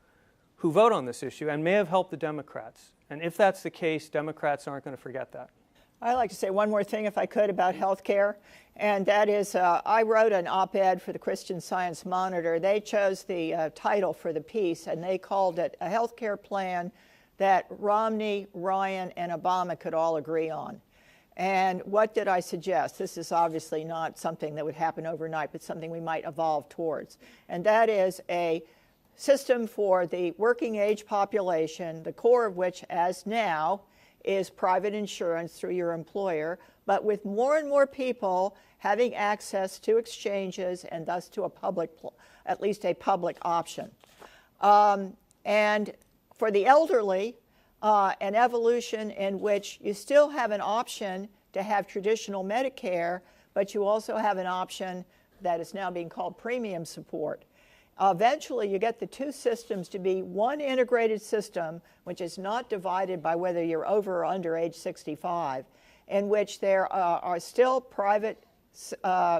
who vote on this issue and may have helped the Democrats. And if that's the case, Democrats aren't going to forget that. I'd like to say one more thing, if I could, about health care, and that is I wrote an op-ed for the Christian Science Monitor. They chose the title for the piece, and they called it A Health Care Plan that Romney, Ryan, and Obama could all agree on. And what did I suggest? This is obviously not something that would happen overnight, but something we might evolve towards. And that is a system for the working age population, the core of which, as now, is private insurance through your employer, but with more and more people having access to exchanges and thus to a public, at least a public option. And for the elderly, an evolution in which you still have an option to have traditional Medicare, but you also have an option that is now being called premium support. Eventually, you get the two systems to be one integrated system, which is not divided by whether you're over or under age 65, in which there are still private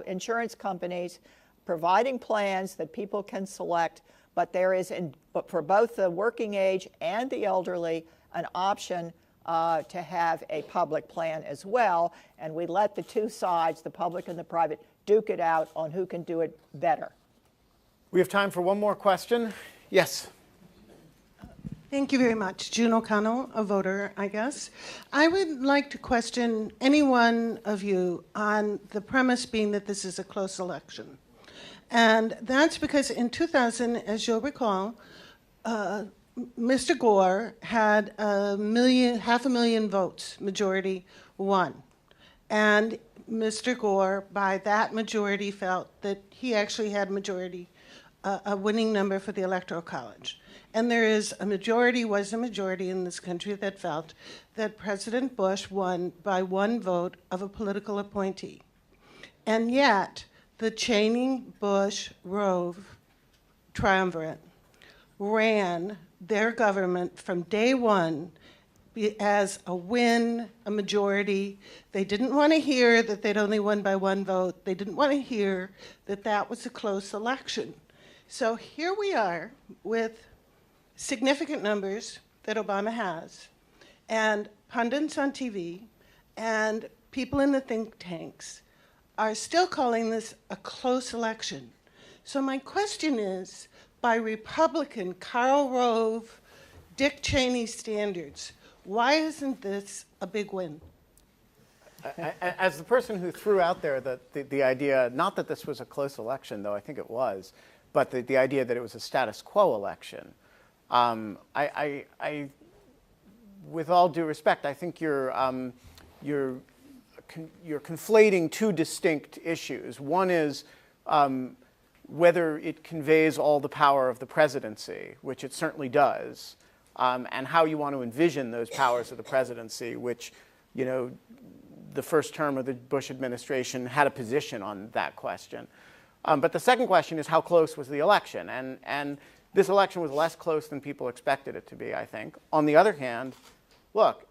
insurance companies providing plans that people can select, but there is, for both the working age and the elderly, an option to have a public plan as well, and we let the two sides, the public and the private, duke it out on who can do it better. We have time for one more question. Yes. Thank you very much. June O'Connell, a voter, I guess. I would like to question any one of you on the premise being that this is a close election. And that's because in 2000, as you'll recall, Mr. Gore had 500,000 votes, majority won. And Mr. Gore, by that majority, felt that he actually had a winning number for the Electoral College. And there is a majority in this country that felt that President Bush won by one vote of a political appointee. And yet, the Cheney-Bush-Rove triumvirate ran their government from day one as a win, a majority. They didn't want to hear that they'd only won by one vote. They didn't want to hear that that was a close election. So here we are with significant numbers that Obama has, and pundits on TV and people in the think tanks are still calling this a close election. So my question is, by Republican Karl Rove, Dick Cheney standards, why isn't this a big win? As the person who threw out there the idea, not that this was a close election, though I think it was, but the idea that it was a status quo election, with all due respect, I think you're conflating two distinct issues. One is whether it conveys all the power of the presidency, which it certainly does, and how you want to envision those powers of the presidency, which, you know, the first term of the Bush administration had a position on that question. But the second question is, how close was the election? And this election was less close than people expected it to be, I think. On the other hand, look,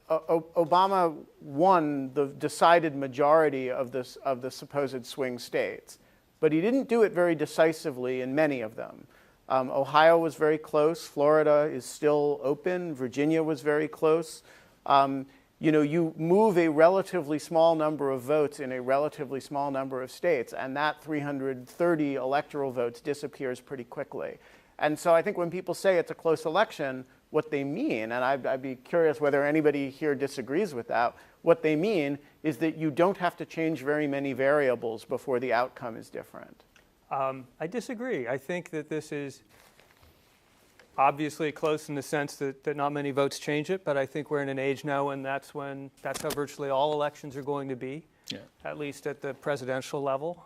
Obama won the decided majority of the supposed swing states, but he didn't do it very decisively in many of them. Ohio was very close. Florida is still open. Virginia was very close. You know, you move a relatively small number of votes in a relatively small number of states, and that 330 electoral votes disappears pretty quickly. And so I think when people say it's a close election, what they mean, and I'd be curious whether anybody here disagrees with that, what they mean is that you don't have to change very many variables before the outcome is different. I disagree. I think that this is obviously close in the sense that not many votes change it, but I think we're in an age now when that's how virtually all elections are going to be, at least at the presidential level.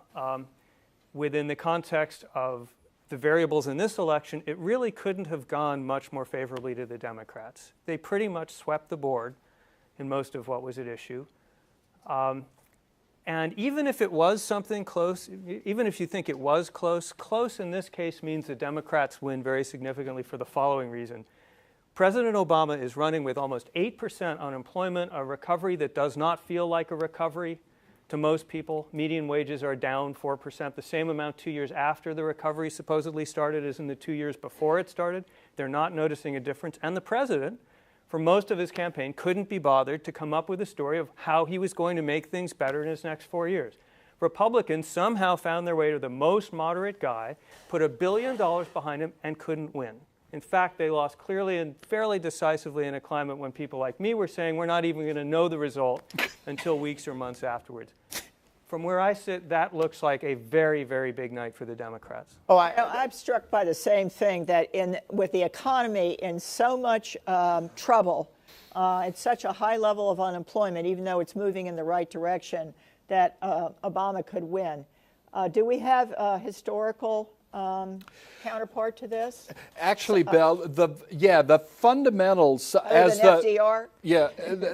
Within the context of the variables in this election, it really couldn't have gone much more favorably to the Democrats. They pretty much swept the board in most of what was at issue. And even if it was something close, even if you think it was close, close in this case means the Democrats win very significantly for the following reason. President Obama is running with almost 8% unemployment, a recovery that does not feel like a recovery to most people. Median wages are down 4%, the same amount 2 years after the recovery supposedly started as in the 2 years before it started. They're not noticing a difference. And the president, for most of his campaign, couldn't be bothered to come up with a story of how he was going to make things better in his next 4 years. Republicans somehow found their way to the most moderate guy, put $1 billion behind him, and couldn't win. In fact, they lost clearly and fairly decisively in a climate when people like me were saying we're not even going to know the result until weeks or months afterwards. From where I sit, that looks like a very, very big night for the Democrats. I'm struck by the same thing, that with the economy in so much trouble, at such a high level of unemployment, even though it's moving in the right direction, that Obama could win. Do we have a historical counterpart to this? Actually, Bill, the fundamentals as than FDR?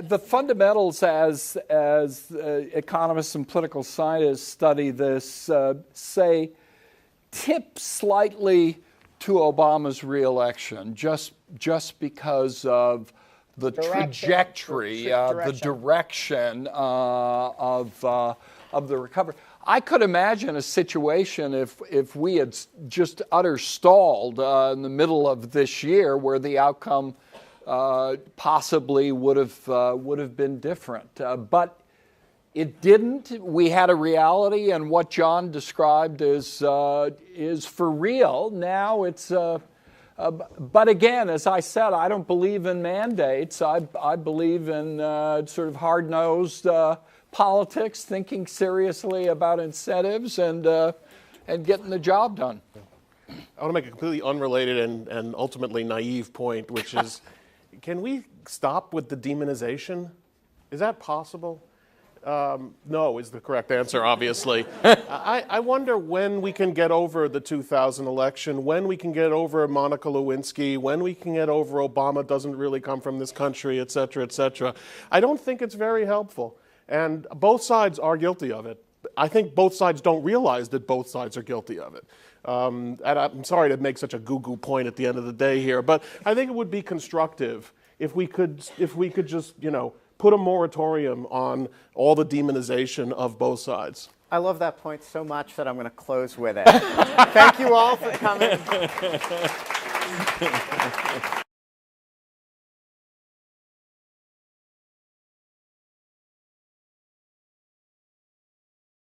The fundamentals as economists and political scientists study this say tip slightly to Obama's reelection, just because of the trajectory, the direction of the recovery. I could imagine a situation if we had just utter stalled in the middle of this year, where the outcome possibly would have been different. But it didn't. We had a reality, and what John described is for real. Now it's. But again, as I said, I don't believe in mandates. I believe in sort of hard-nosed politics, thinking seriously about incentives, and getting the job done. I want to make a completely unrelated and ultimately naive point, which is, can we stop with the demonization? Is that possible? No is the correct answer, obviously. I wonder when we can get over the 2000 election, when we can get over Monica Lewinsky, when we can get over Obama doesn't really come from this country, et cetera, et cetera. I don't think it's very helpful. And both sides are guilty of it. I think both sides don't realize that both sides are guilty of it. And I'm sorry to make such a goo-goo point at the end of the day here, but I think it would be constructive if we could just, put a moratorium on all the demonization of both sides. I love that point so much that I'm going to close with it. Thank you all for coming.